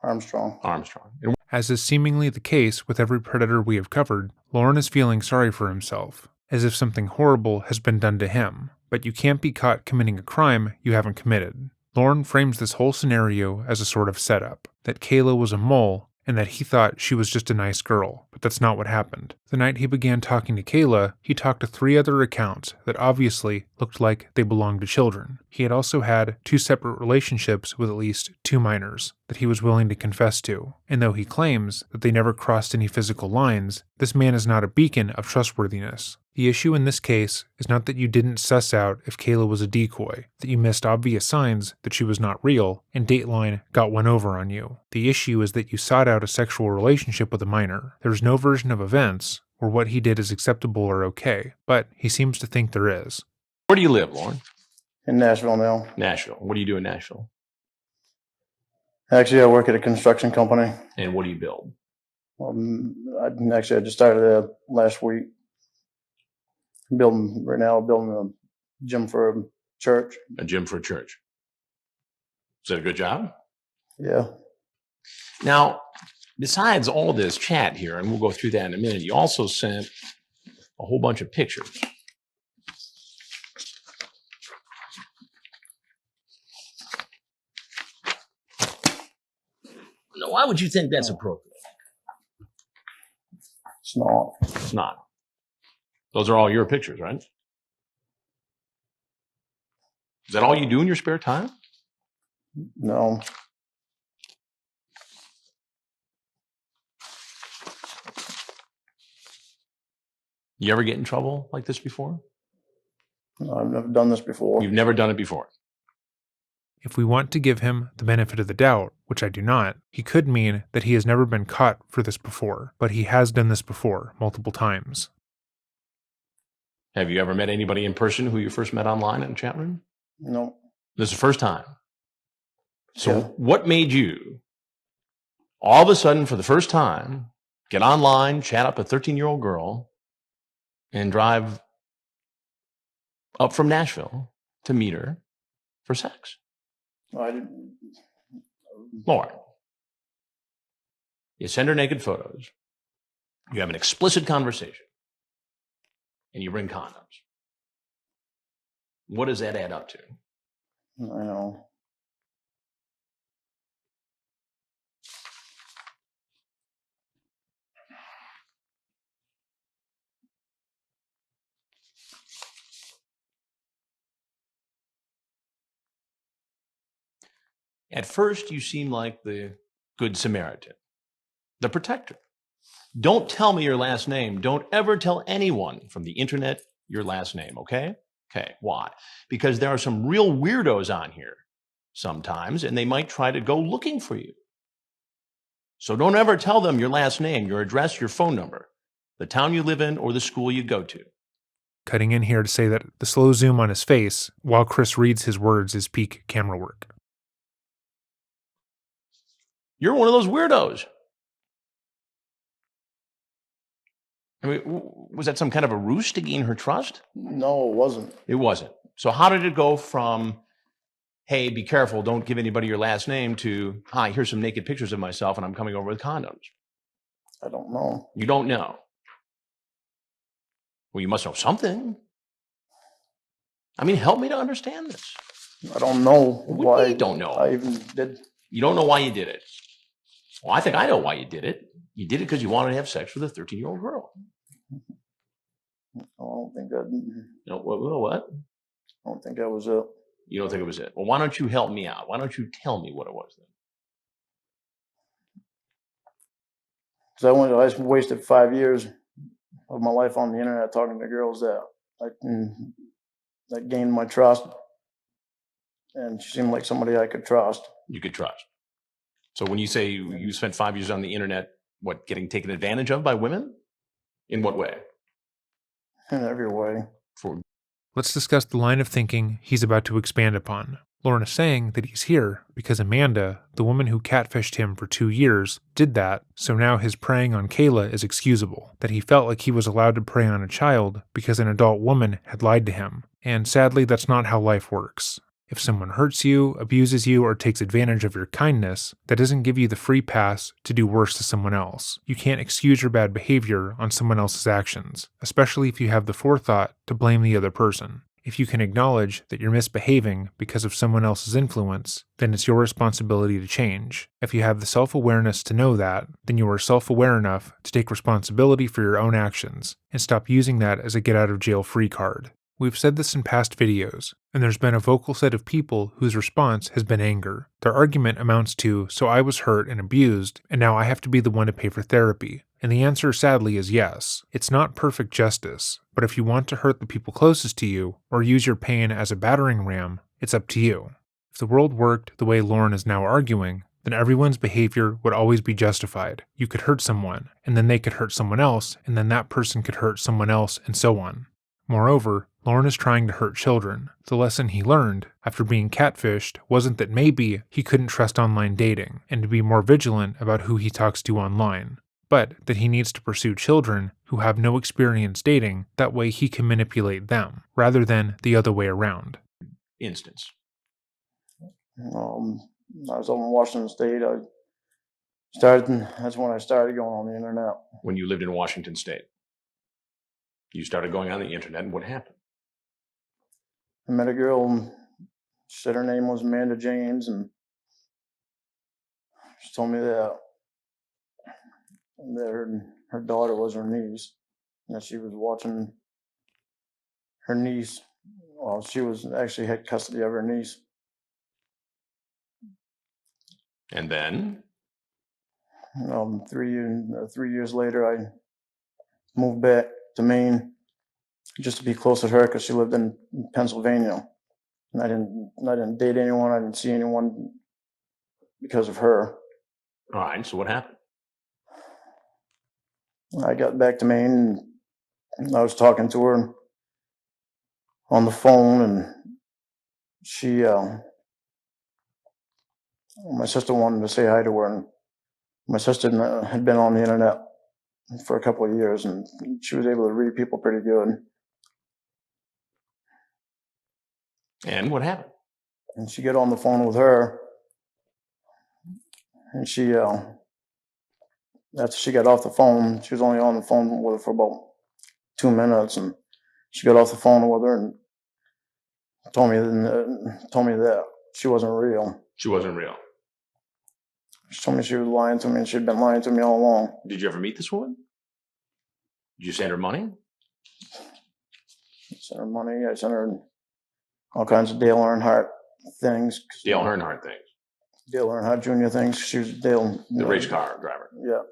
Armstrong. Armstrong. And As is seemingly the case with every predator we have covered, Lorne is feeling sorry for himself, as if something horrible has been done to him. But you can't be caught committing a crime you haven't committed. Lorne frames this whole scenario as a sort of setup, that Kayla was a mole and that he thought she was just a nice girl, but that's not what happened. The night he began talking to Kayla, he talked to 3 other accounts that obviously looked like they belonged to children. He had also had 2 separate relationships with at least 2 minors that he was willing to confess to, and though he claims that they never crossed any physical lines, this man is not a beacon of trustworthiness. The issue in this case is not that you didn't suss out if Kayla was a decoy, that you missed obvious signs that she was not real, and Dateline got one over on you. The issue is that you sought out a sexual relationship with a minor. There's no version of events where what he did is acceptable or okay, but he seems to think there is. where do you live, Lorne? In Nashville now. Nashville. What do you do in Nashville? Actually, I work at a construction company. And what do you build? I just started there last week. Building a gym for a church. A gym for a church. Is that a good job? Yeah. Now, besides all this chat here, and we'll go through that in a minute, you also sent a whole bunch of pictures. Now, why would you think that's appropriate? It's not. It's not. Those are all your pictures, right? Is that all you do in your spare time? No. You ever get in trouble like this before? I've never done this before. You've never done it before. If we want to give him the benefit of the doubt, which I do not, he could mean that he has never been caught for this before, but he has done this before, multiple times. Have you ever met anybody in person who you first met online in a chat room? No. This is the first time. So Yeah. what made you, all of a sudden, for the first time, get online, chat up a 13-year-old girl, and drive up from Nashville to meet her for sex? No, I didn't. Lorne, you send her naked photos, you have an explicit conversation, and you bring condoms. What does that add up to? I know. At first, you seem like the Good Samaritan, the protector. Don't tell me your last name. Don't ever tell anyone from the internet your last name, okay? Okay, why? Because there are some real weirdos on here sometimes, and they might try to go looking for you. So don't ever tell them your last name, your address, your phone number, the town you live in, or the school you go to. Cutting in here to say that the slow zoom on his face while Chris reads his words is peak camera work. You're one of those weirdos. I mean, was that some kind of a ruse to gain her trust? No, it wasn't. It wasn't. So how did it go from, hey, be careful, don't give anybody your last name, to, hi, here's some naked pictures of myself and I'm coming over with condoms? I don't know. You don't know. Well, you must know something. I mean, help me to understand this. I don't know What do you why. mean you don't know? I even did. You don't know why you did it. Well, I think I know why you did it. You did it because you wanted to have sex with a 13-year-old girl. I don't think that. No, what? I don't think that was it. You don't think it was it? Well, why don't you help me out? Why don't you tell me what it was then? Because I wasted 5 years of my life on the internet talking to girls that gained my trust, and she seemed like somebody I could trust. You could trust. So when you say you spent 5 years on the internet, what, getting taken advantage of by women? In what way? In every way. Let's discuss the line of thinking he's about to expand upon. Lorne is saying that he's here because Amanda, the woman who catfished him for 2 years, did that, so now his preying on Kayla is excusable, that he felt like he was allowed to prey on a child because an adult woman had lied to him, and sadly that's not how life works. If someone hurts you, abuses you, or takes advantage of your kindness, that doesn't give you the free pass to do worse to someone else. You can't excuse your bad behavior on someone else's actions, especially if you have the forethought to blame the other person. If you can acknowledge that you're misbehaving because of someone else's influence, then it's your responsibility to change. If you have the self-awareness to know that, then you are self-aware enough to take responsibility for your own actions and stop using that as a get-out-of-jail-free card. We've said this in past videos, and there's been a vocal set of people whose response has been anger. Their argument amounts to, so I was hurt and abused, and now I have to be the one to pay for therapy. And the answer, sadly, is yes. It's not perfect justice, but if you want to hurt the people closest to you, or use your pain as a battering ram, it's up to you. If the world worked the way Lorne is now arguing, then everyone's behavior would always be justified. You could hurt someone, and then they could hurt someone else, and then that person could hurt someone else, and so on. Moreover, Lorne is trying to hurt children. The lesson he learned after being catfished wasn't that maybe he couldn't trust online dating and to be more vigilant about who he talks to online, but that he needs to pursue children who have no experience dating, that way he can manipulate them, rather than the other way around. Instance. I was over in Washington State. That's when I started going on the internet. When you lived in Washington State, you started going on the internet, and what happened? I met a girl, and she said her name was Amanda James, and she told me that her daughter was her niece, and that she was watching her niece. Well, she actually had custody of her niece. And then? 3 years later, I moved back to Maine just to be close to her because she lived in Pennsylvania. I didn't date anyone. I didn't see anyone because of her. All right. So what happened? I got back to Maine, and I was talking to her on the phone, and she, my sister wanted to say hi to her, and my sister had been on the internet for a couple of years, and she was able to read people pretty good. And what happened? And she got on the phone with her, and she, after she got off the phone, she was only on the phone with her for about 2 minutes, and she got off the phone with her and told me that she wasn't real. She wasn't real. She told me she was lying to me, and she'd been lying to me all along. Did you ever meet this woman? Did you send her money? I sent her money. I sent her all kinds of Dale Earnhardt things. Dale Earnhardt things. Dale Earnhardt Jr. things. She was Dale. The race car driver. Yeah.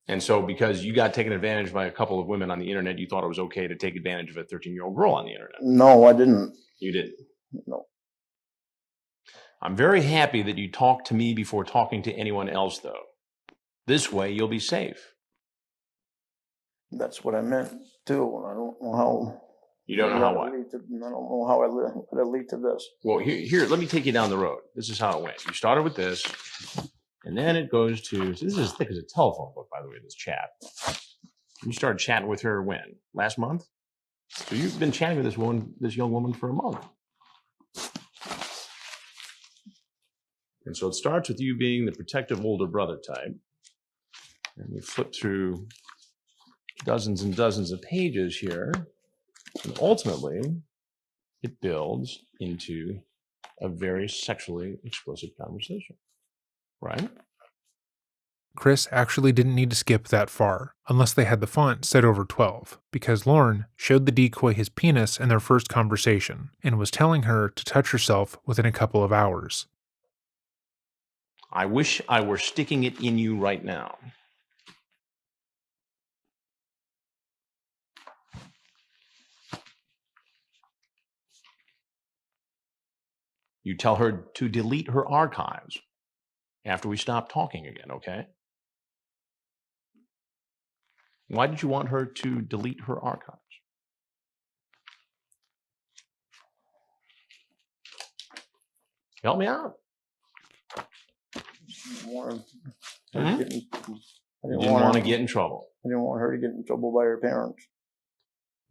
And so because you got taken advantage by a couple of women on the internet, you thought it was okay to take advantage of a 13-year-old girl on the internet. No, I didn't. You didn't. No. I'm very happy that you talked to me before talking to anyone else, though. This way, you'll be safe. That's what I meant, too. I don't know how. You don't know how what? I don't know how it lead to this. Well, here, let me take you down the road. This is how it went. You started with this, and then it goes to, so this is as thick as a telephone book, by the way, this chat. You started chatting with her when? Last month? So you've been chatting with this young woman for a month. And so it starts with you being the protective older brother type. And we flip through dozens and dozens of pages here. And ultimately, it builds into a very sexually explicit conversation. Right? Chris actually didn't need to skip that far, unless they had the font set over 12, because Lorne showed the decoy his penis in their first conversation, and was telling her to touch herself within a couple of hours. I wish I were sticking it in you right now. You tell her to delete her archives after we stop talking again, okay? Why did you want her to delete her archives? Help me out. I You didn't want to get in trouble. I didn't want her to get in trouble by her parents.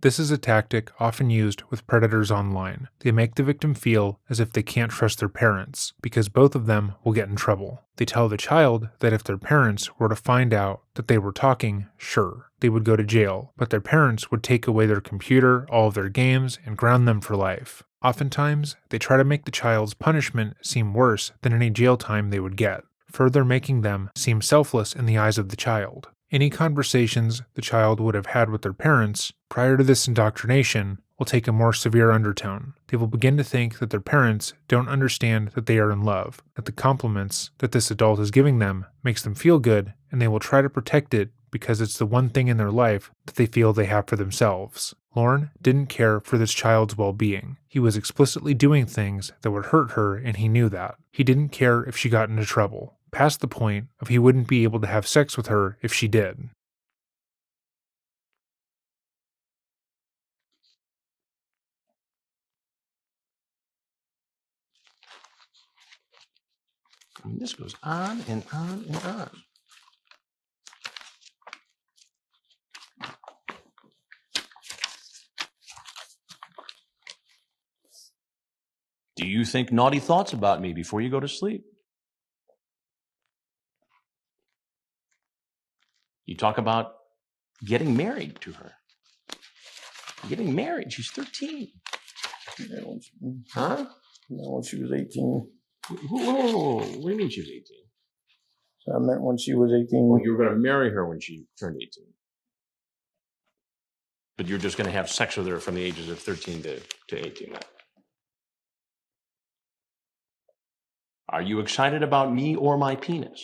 This is a tactic often used with predators online. They make the victim feel as if they can't trust their parents, because both of them will get in trouble. They tell the child that if their parents were to find out that they were talking, sure, they would go to jail, but their parents would take away their computer, all of their games, and ground them for life. Oftentimes, they try to make the child's punishment seem worse than any jail time they would get, further making them seem selfless in the eyes of the child. Any conversations the child would have had with their parents prior to this indoctrination will take a more severe undertone. They will begin to think that their parents don't understand that they are in love, that the compliments that this adult is giving them makes them feel good, and they will try to protect it because it's the one thing in their life that they feel they have for themselves. Lorne didn't care for this child's well-being. He was explicitly doing things that would hurt her, and he knew that. He didn't care if she got into trouble, past the point of he wouldn't be able to have sex with her if she did. I mean, this goes on and on and on. Do you think naughty thoughts about me before you go to sleep? You talk about getting married to her. Getting married. She's 13. Huh? When she was 18. Whoa. What do you mean she was 18? So I meant when she was 18. Well, you were going to marry her when she turned 18. But you're just going to have sex with her from the ages of 13 to 18. Are you excited about me or my penis?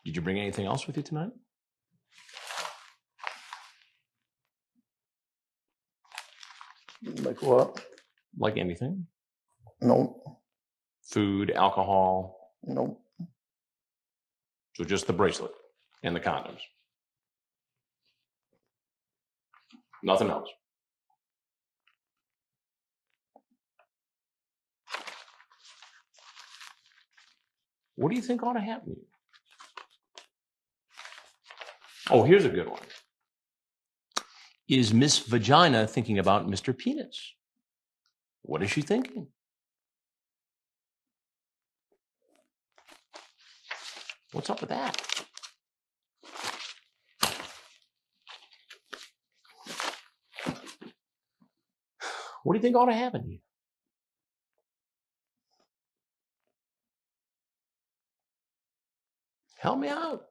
Did you bring anything else with you tonight? Like what? Like anything. No. Food, alcohol. No. So just the bracelet and the condoms. Nothing else. What do you think ought to happen to you? Oh, here's a good one. Is Miss Vagina thinking about Mr. Penis? What is she thinking? What's up with that? What do you think ought to happen to you? Help me out.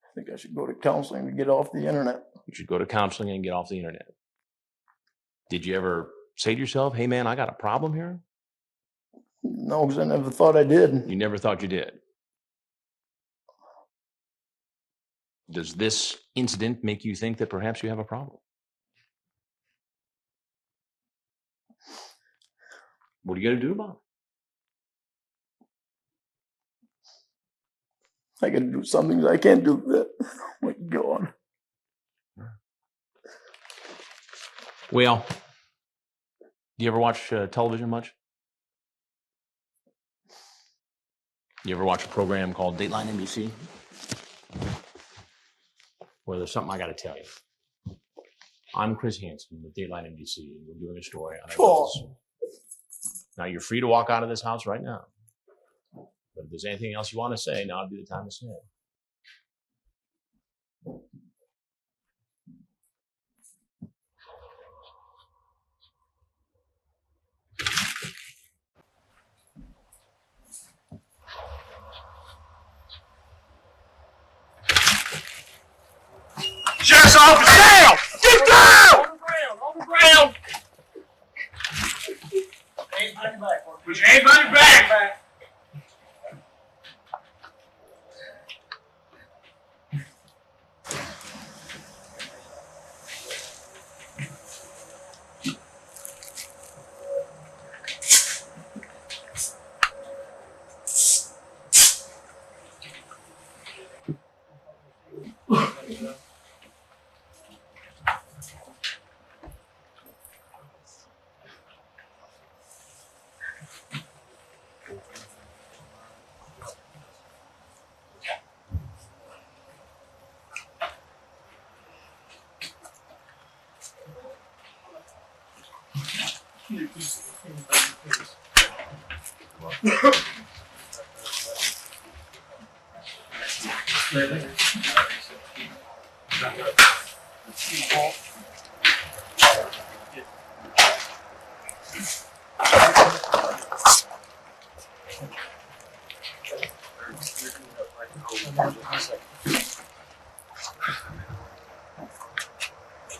I think I should go to counseling to get off the internet. You should go to counseling and get off the internet. Did you ever say to yourself, hey man, I got a problem here? No, because I never thought I did. You never thought you did. Does this incident make you think that perhaps you have a problem? What are you going to do about it? I got to do something that I can't do that. Oh my God. Well, do you ever watch television much? You ever watch a program called Dateline NBC? Well, there's something I got to tell you. I'm Chris Hansen with Dateline NBC, and we're doing a story on it. Now, you're free to walk out of this house right now. But if there's anything else you want to say, now would be the time to say it. Sheriff's office, down! Get down! On the ground! Put your hands on your back!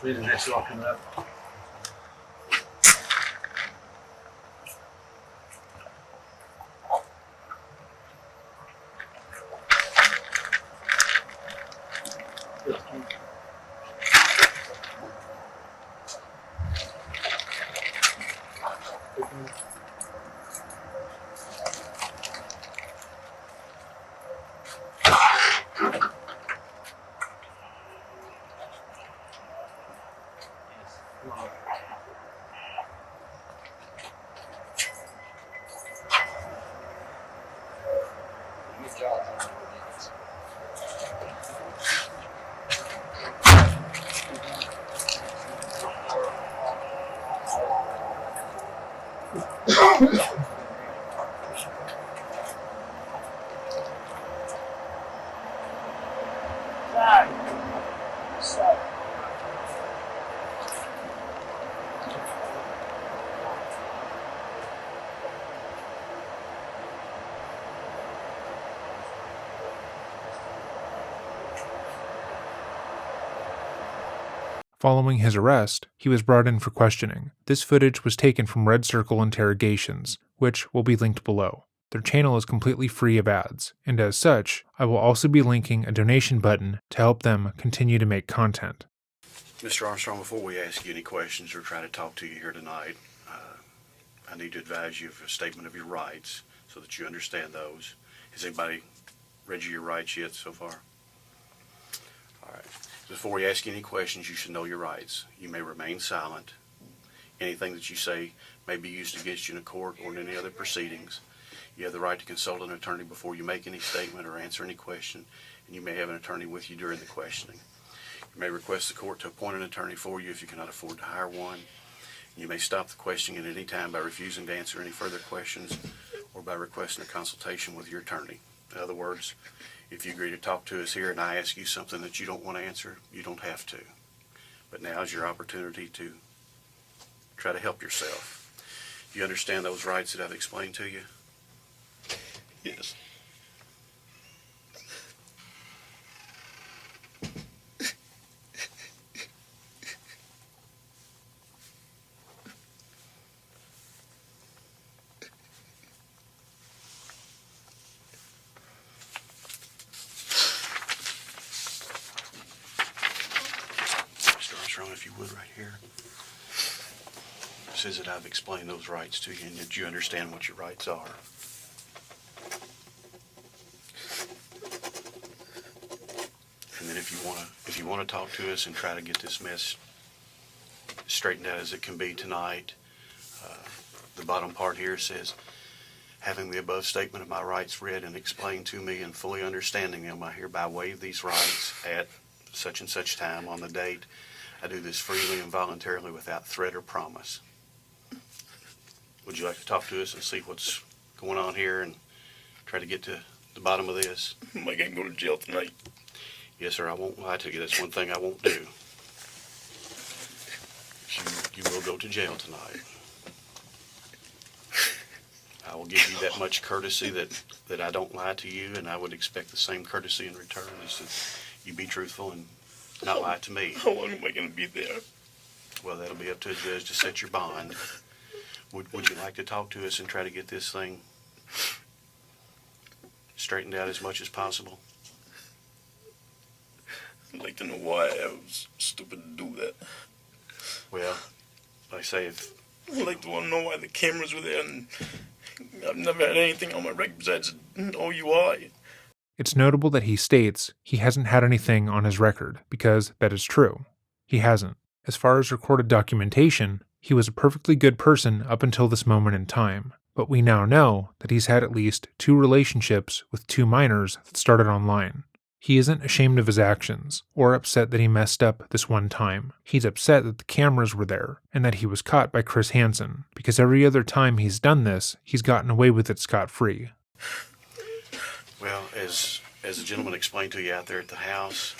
The next lock coming up. Following his arrest, he was brought in for questioning. This footage was taken from Red Circle Interrogations, which will be linked below. Their channel is completely free of ads, and as such, I will also be linking a donation button to help them continue to make content. Mr. Armstrong, before we ask you any questions or try to talk to you here tonight, I need to advise you of a statement of your rights so that you understand those. Has anybody read you your rights yet so far? All right. Before we ask you any questions, you should know your rights. You may remain silent. Anything that you say may be used against you in a court or in any other proceedings. You have the right to consult an attorney before you make any statement or answer any question, and you may have an attorney with you during the questioning. You may request the court to appoint an attorney for you if you cannot afford to hire one. You may stop the questioning at any time by refusing to answer any further questions or by requesting a consultation with your attorney. In other words, if you agree to talk to us here and I ask you something that you don't want to answer, you don't have to. But now is your opportunity to try to help yourself. Do you understand those rights that I've explained to you? Yes. Mr. Armstrong, if you would, right here. It says that I've explained those rights to you and that you understand what your rights are. And then if you want to talk to us and try to get this mess straightened out as it can be tonight, the bottom part here says, having the above statement of my rights read and explained to me and fully understanding them, I hereby waive these rights at such and such time on the date. I do this freely and voluntarily without threat or promise. Would you like to talk to us and see what's going on here and try to get to the bottom of this? Am I gonna go to jail tonight? Yes, sir, I won't lie to you. That's one thing I won't do. You will go to jail tonight. I will give you that much courtesy that I don't lie to you, and I would expect the same courtesy in return, is that you be truthful and not lie to me. How long am I gonna be there? Well, that'll be up to a judge to set your bond. Would you like to talk to us and try to get this thing straightened out as much as possible? I'd like to know why I was stupid to do that. Well, like I say, if I'd like to want to know why the cameras were there, and I've never had anything on my record besides an OUI. It's notable that he states he hasn't had anything on his record, because that is true. He hasn't. As far as recorded documentation, he was a perfectly good person up until this moment in time, but we now know that he's had at least 2 relationships with 2 minors that started online. He isn't ashamed of his actions, or upset that he messed up this one time. He's upset that the cameras were there, and that he was caught by Chris Hansen, because every other time he's done this, he's gotten away with it scot-free. Well, as the gentleman explained to you out there at the house,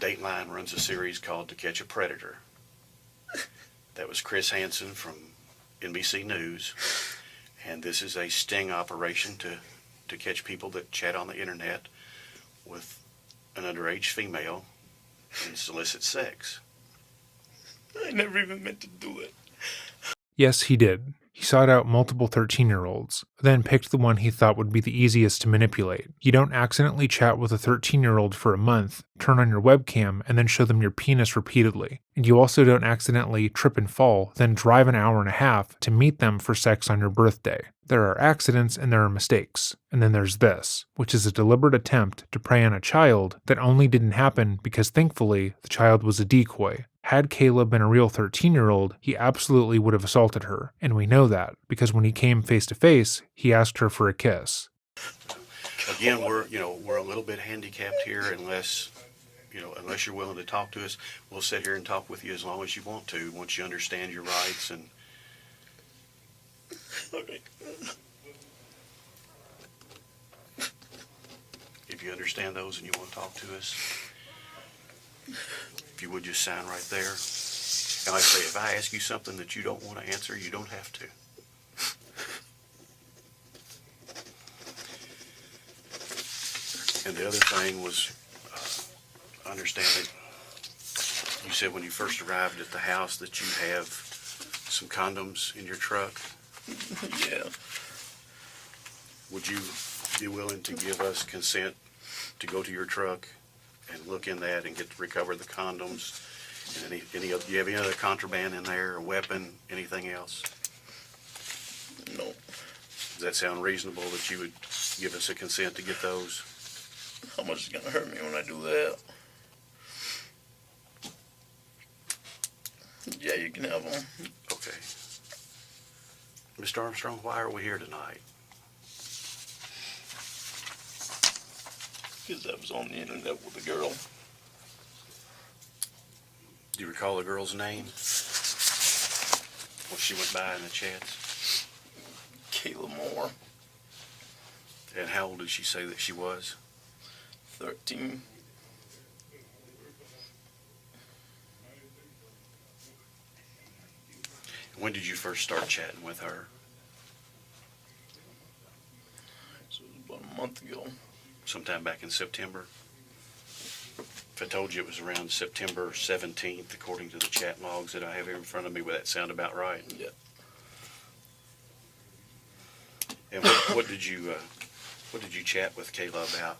Dateline runs a series called To Catch a Predator. That was Chris Hansen from NBC News, and this is a sting operation to catch people that chat on the internet with an underage female and solicit sex. I never even meant to do it. Yes, he did. He sought out multiple 13-year-olds, then picked the one he thought would be the easiest to manipulate. You don't accidentally chat with a 13-year-old for a month, turn on your webcam, and then show them your penis repeatedly. And you also don't accidentally trip and fall, then drive an hour and a half to meet them for sex on your birthday. There are accidents and there are mistakes. And then there's this, which is a deliberate attempt to prey on a child that only didn't happen because thankfully the child was a decoy. Had Caleb been a real 13-year-old, he absolutely would have assaulted her, and we know that because when he came face to face, he asked her for a kiss. Again, we're a little bit handicapped here unless you're willing to talk to us. We'll sit here and talk with you as long as you want to, once you understand your rights and. Okay. If you understand those and you want to talk to us, if you would just sign right there. And like I say, if I ask you something that you don't want to answer, you don't have to. And the other thing was, understand that you said when you first arrived at the house that you have some condoms in your truck. Yeah. Would you be willing to give us consent to go to your truck and look in that and recover the condoms? And do you have any other contraband in there, a weapon, anything else? No. Does that sound reasonable that you would give us a consent to get those? How much is it going to hurt me when I do that? Yeah, you can have them. Okay. Mr. Armstrong, why are we here tonight? Because I was on the internet with a girl. Do you recall the girl's name? What she went by in the chats? Kayla Moore, And how old did she say that she was? 13. When did you first start chatting with her? So it was about a month ago. Sometime back in September? If I told you it was around September 17th, according to the chat logs that I have here in front of me, would that sound about right? Yeah. And what did you chat with Kayla about?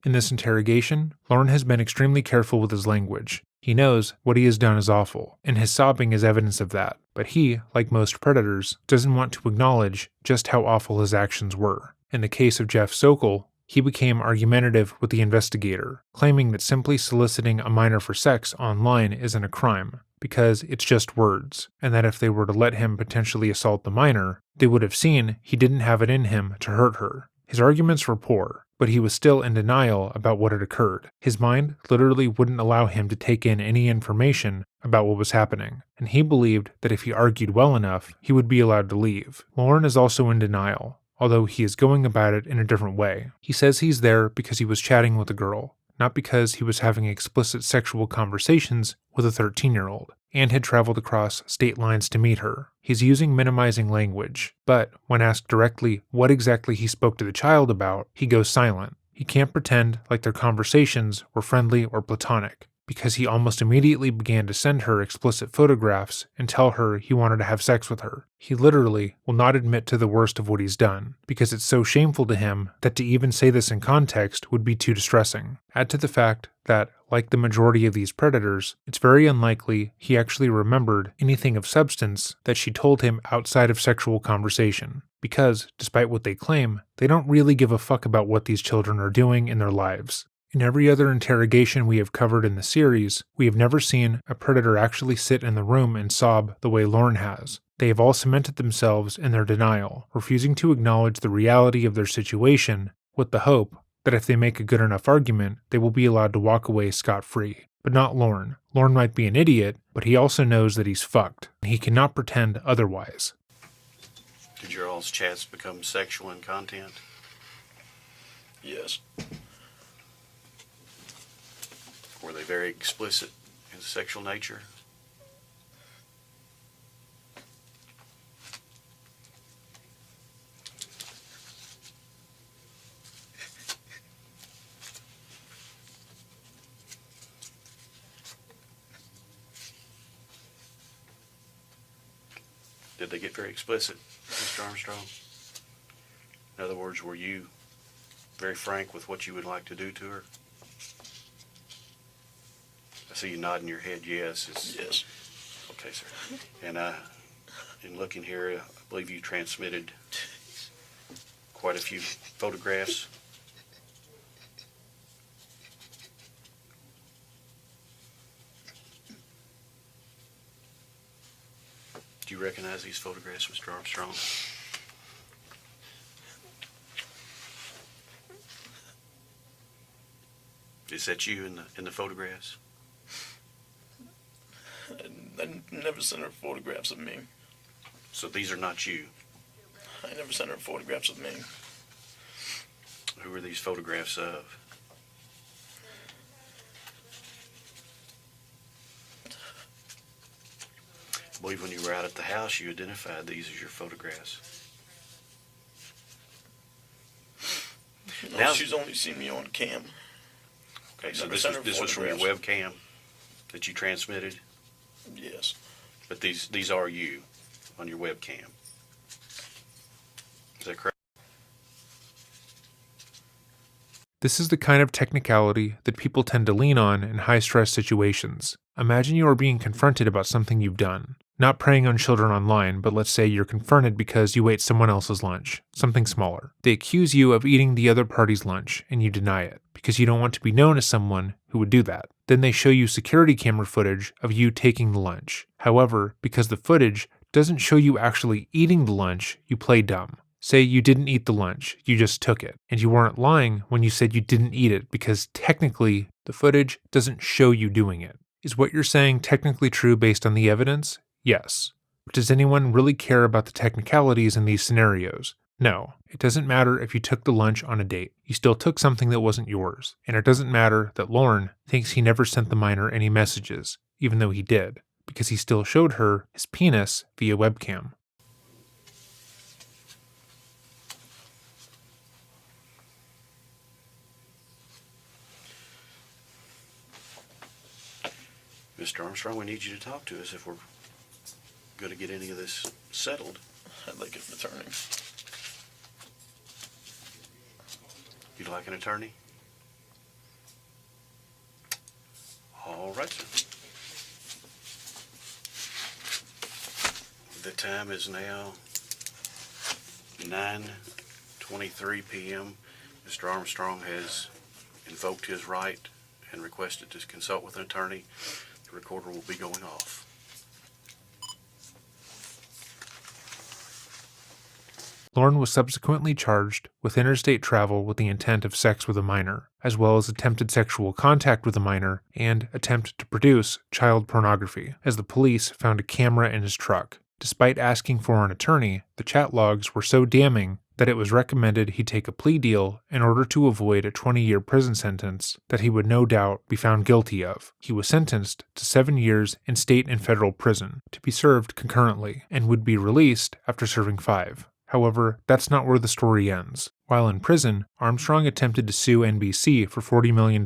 In this interrogation, Lorne has been extremely careful with his language. He knows what he has done is awful, and his sobbing is evidence of that. But he, like most predators, doesn't want to acknowledge just how awful his actions were. In the case of Jeff Sokol, he became argumentative with the investigator, claiming that simply soliciting a minor for sex online isn't a crime, because it's just words, and that if they were to let him potentially assault the minor, they would have seen he didn't have it in him to hurt her. His arguments were poor, but he was still in denial about what had occurred. His mind literally wouldn't allow him to take in any information about what was happening, and he believed that if he argued well enough, he would be allowed to leave. Lorne is also in denial, although he is going about it in a different way. He says he's there because he was chatting with a girl, not because he was having explicit sexual conversations with a 13-year-old, and had traveled across state lines to meet her. He's using minimizing language, but when asked directly what exactly he spoke to the child about, he goes silent. He can't pretend like their conversations were friendly or platonic, because he almost immediately began to send her explicit photographs and tell her he wanted to have sex with her. He literally will not admit to the worst of what he's done, because it's so shameful to him that to even say this in context would be too distressing. Add to the fact that, like the majority of these predators, it's very unlikely he actually remembered anything of substance that she told him outside of sexual conversation, because, despite what they claim, they don't really give a fuck about what these children are doing in their lives. In every other interrogation we have covered in the series, we have never seen a predator actually sit in the room and sob the way Lorne has. They have all cemented themselves in their denial, refusing to acknowledge the reality of their situation, with the hope that if they make a good enough argument, they will be allowed to walk away scot-free. But not Lorne. Lorne might be an idiot, but he also knows that he's fucked, and he cannot pretend otherwise. Did your all's chats become sexual in content? Yes. Were they very explicit in sexual nature? Did they get very explicit, Mr. Armstrong? In other words, were you very frank with what you would like to do to her? I see you nodding your head yes. Yes. Okay, sir. And in looking here, I believe you transmitted quite a few photographs. Do you recognize these photographs, Mr. Armstrong? Is that you in the photographs? I never sent her photographs of me. So these are not you. I never sent her photographs of me. Who are these photographs of? I believe when you were out at the house, you identified these as your photographs. No, Now- she's only seen me on cam. Okay, so Never this sent her was from your webcam that you transmitted, Yes. but these are you on your webcam. Is that correct? This is the kind of technicality that people tend to lean on in high-stress situations. Imagine you are being confronted about something you've done. Not preying on children online, but let's say you're confronted because you ate someone else's lunch, something smaller. They accuse you of eating the other party's lunch, and you deny it, because you don't want to be known as someone who would do that. Then they show you security camera footage of you taking the lunch. However, because the footage doesn't show you actually eating the lunch, you play dumb. Say you didn't eat the lunch, you just took it, and you weren't lying when you said you didn't eat it because technically the footage doesn't show you doing it. Is what you're saying technically true based on the evidence? Yes. But does anyone really care about the technicalities in these scenarios? No. It doesn't matter if you took the lunch on a date. You still took something that wasn't yours. And it doesn't matter that Lorne thinks he never sent the minor any messages, even though he did, because he still showed her his penis via webcam. Mr. Armstrong, we need you to talk to us if we're going to get any of this settled. I'd like an attorney. You'd like an attorney? All right, sir. The time is now 9:23 p.m. Mr. Armstrong has invoked his right and requested to consult with an attorney. The recorder will be going off. Lorne was subsequently charged with interstate travel with the intent of sex with a minor, as well as attempted sexual contact with a minor and attempt to produce child pornography, as the police found a camera in his truck. Despite asking for an attorney, the chat logs were so damning that it was recommended he take a plea deal in order to avoid a 20-year prison sentence that he would no doubt be found guilty of. He was sentenced to 7 years in state and federal prison to be served concurrently and would be released after serving 5. However, that's not where the story ends. While in prison, Armstrong attempted to sue NBC for $40 million,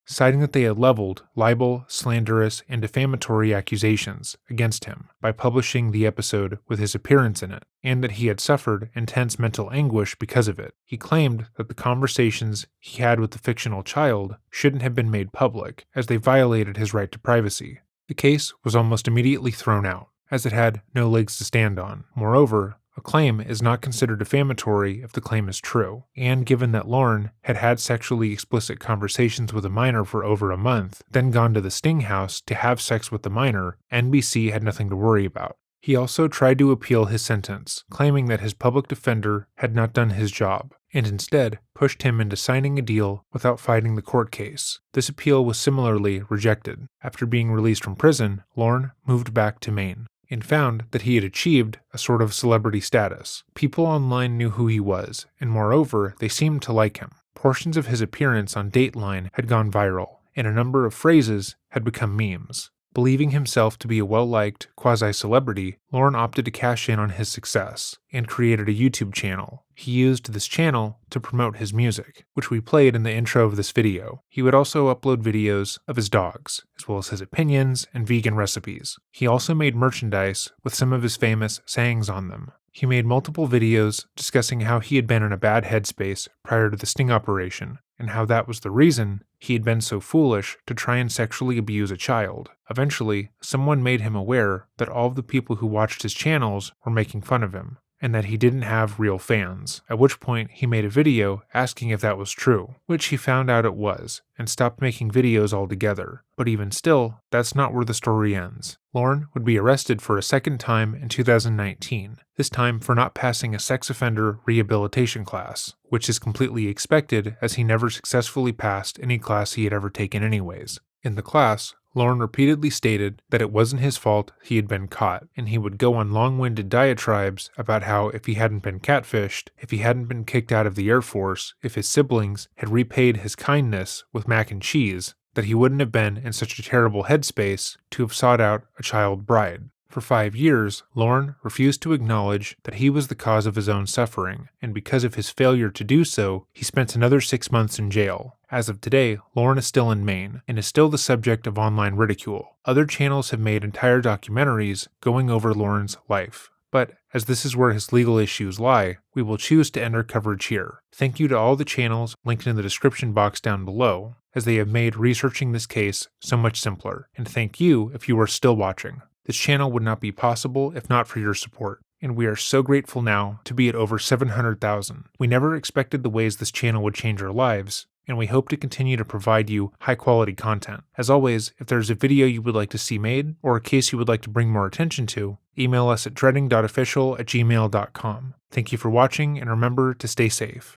citing that they had leveled libel, slanderous, and defamatory accusations against him by publishing the episode with his appearance in it, and that he had suffered intense mental anguish because of it. He claimed that the conversations he had with the fictional child shouldn't have been made public, as they violated his right to privacy. The case was almost immediately thrown out, as it had no legs to stand on. Moreover, a claim is not considered defamatory if the claim is true, and given that Lorne had had sexually explicit conversations with a minor for over a month, then gone to the Sting House to have sex with the minor, NBC had nothing to worry about. He also tried to appeal his sentence, claiming that his public defender had not done his job, and instead pushed him into signing a deal without fighting the court case. This appeal was similarly rejected. After being released from prison, Lorne moved back to Maine, and found that he had achieved a sort of celebrity status. People online knew who he was, and moreover, they seemed to like him. Portions of his appearance on Dateline had gone viral, and a number of phrases had become memes. Believing himself to be a well-liked quasi-celebrity, Lorne opted to cash in on his success, and created a YouTube channel. He used this channel to promote his music, which we played in the intro of this video. He would also upload videos of his dogs, as well as his opinions and vegan recipes. He also made merchandise with some of his famous sayings on them. He made multiple videos discussing how he had been in a bad headspace prior to the sting operation, and how that was the reason he had been so foolish to try and sexually abuse a child. Eventually, someone made him aware that all of the people who watched his channels were making fun of him, and that he didn't have real fans, at which point he made a video asking if that was true, which he found out it was, and stopped making videos altogether. But even still, that's not where the story ends. Lorne would be arrested for a second time in 2019, this time for not passing a sex offender rehabilitation class, which is completely expected as he never successfully passed any class he had ever taken anyways. In the class, Lorne repeatedly stated that it wasn't his fault he had been caught, and he would go on long-winded diatribes about how if he hadn't been catfished, if he hadn't been kicked out of the Air Force, if his siblings had repaid his kindness with mac and cheese, that he wouldn't have been in such a terrible headspace to have sought out a child bride. For 5 years, Lorne refused to acknowledge that he was the cause of his own suffering, and because of his failure to do so, he spent another 6 months in jail. As of today, Lorne is still in Maine, and is still the subject of online ridicule. Other channels have made entire documentaries going over Lorne's life. But As this is where his legal issues lie, we will choose to end our coverage here. Thank you to all the channels linked in the description box down below, as they have made researching this case so much simpler. And thank you if you are still watching. This channel would not be possible if not for your support, and we are so grateful now to be at over 700,000. We never expected the ways this channel would change our lives, and we hope to continue to provide you high-quality content. As always, if there's a video you would like to see made, or a case you would like to bring more attention to, email us at dreading.official@gmail.com. Thank you for watching, and remember to stay safe.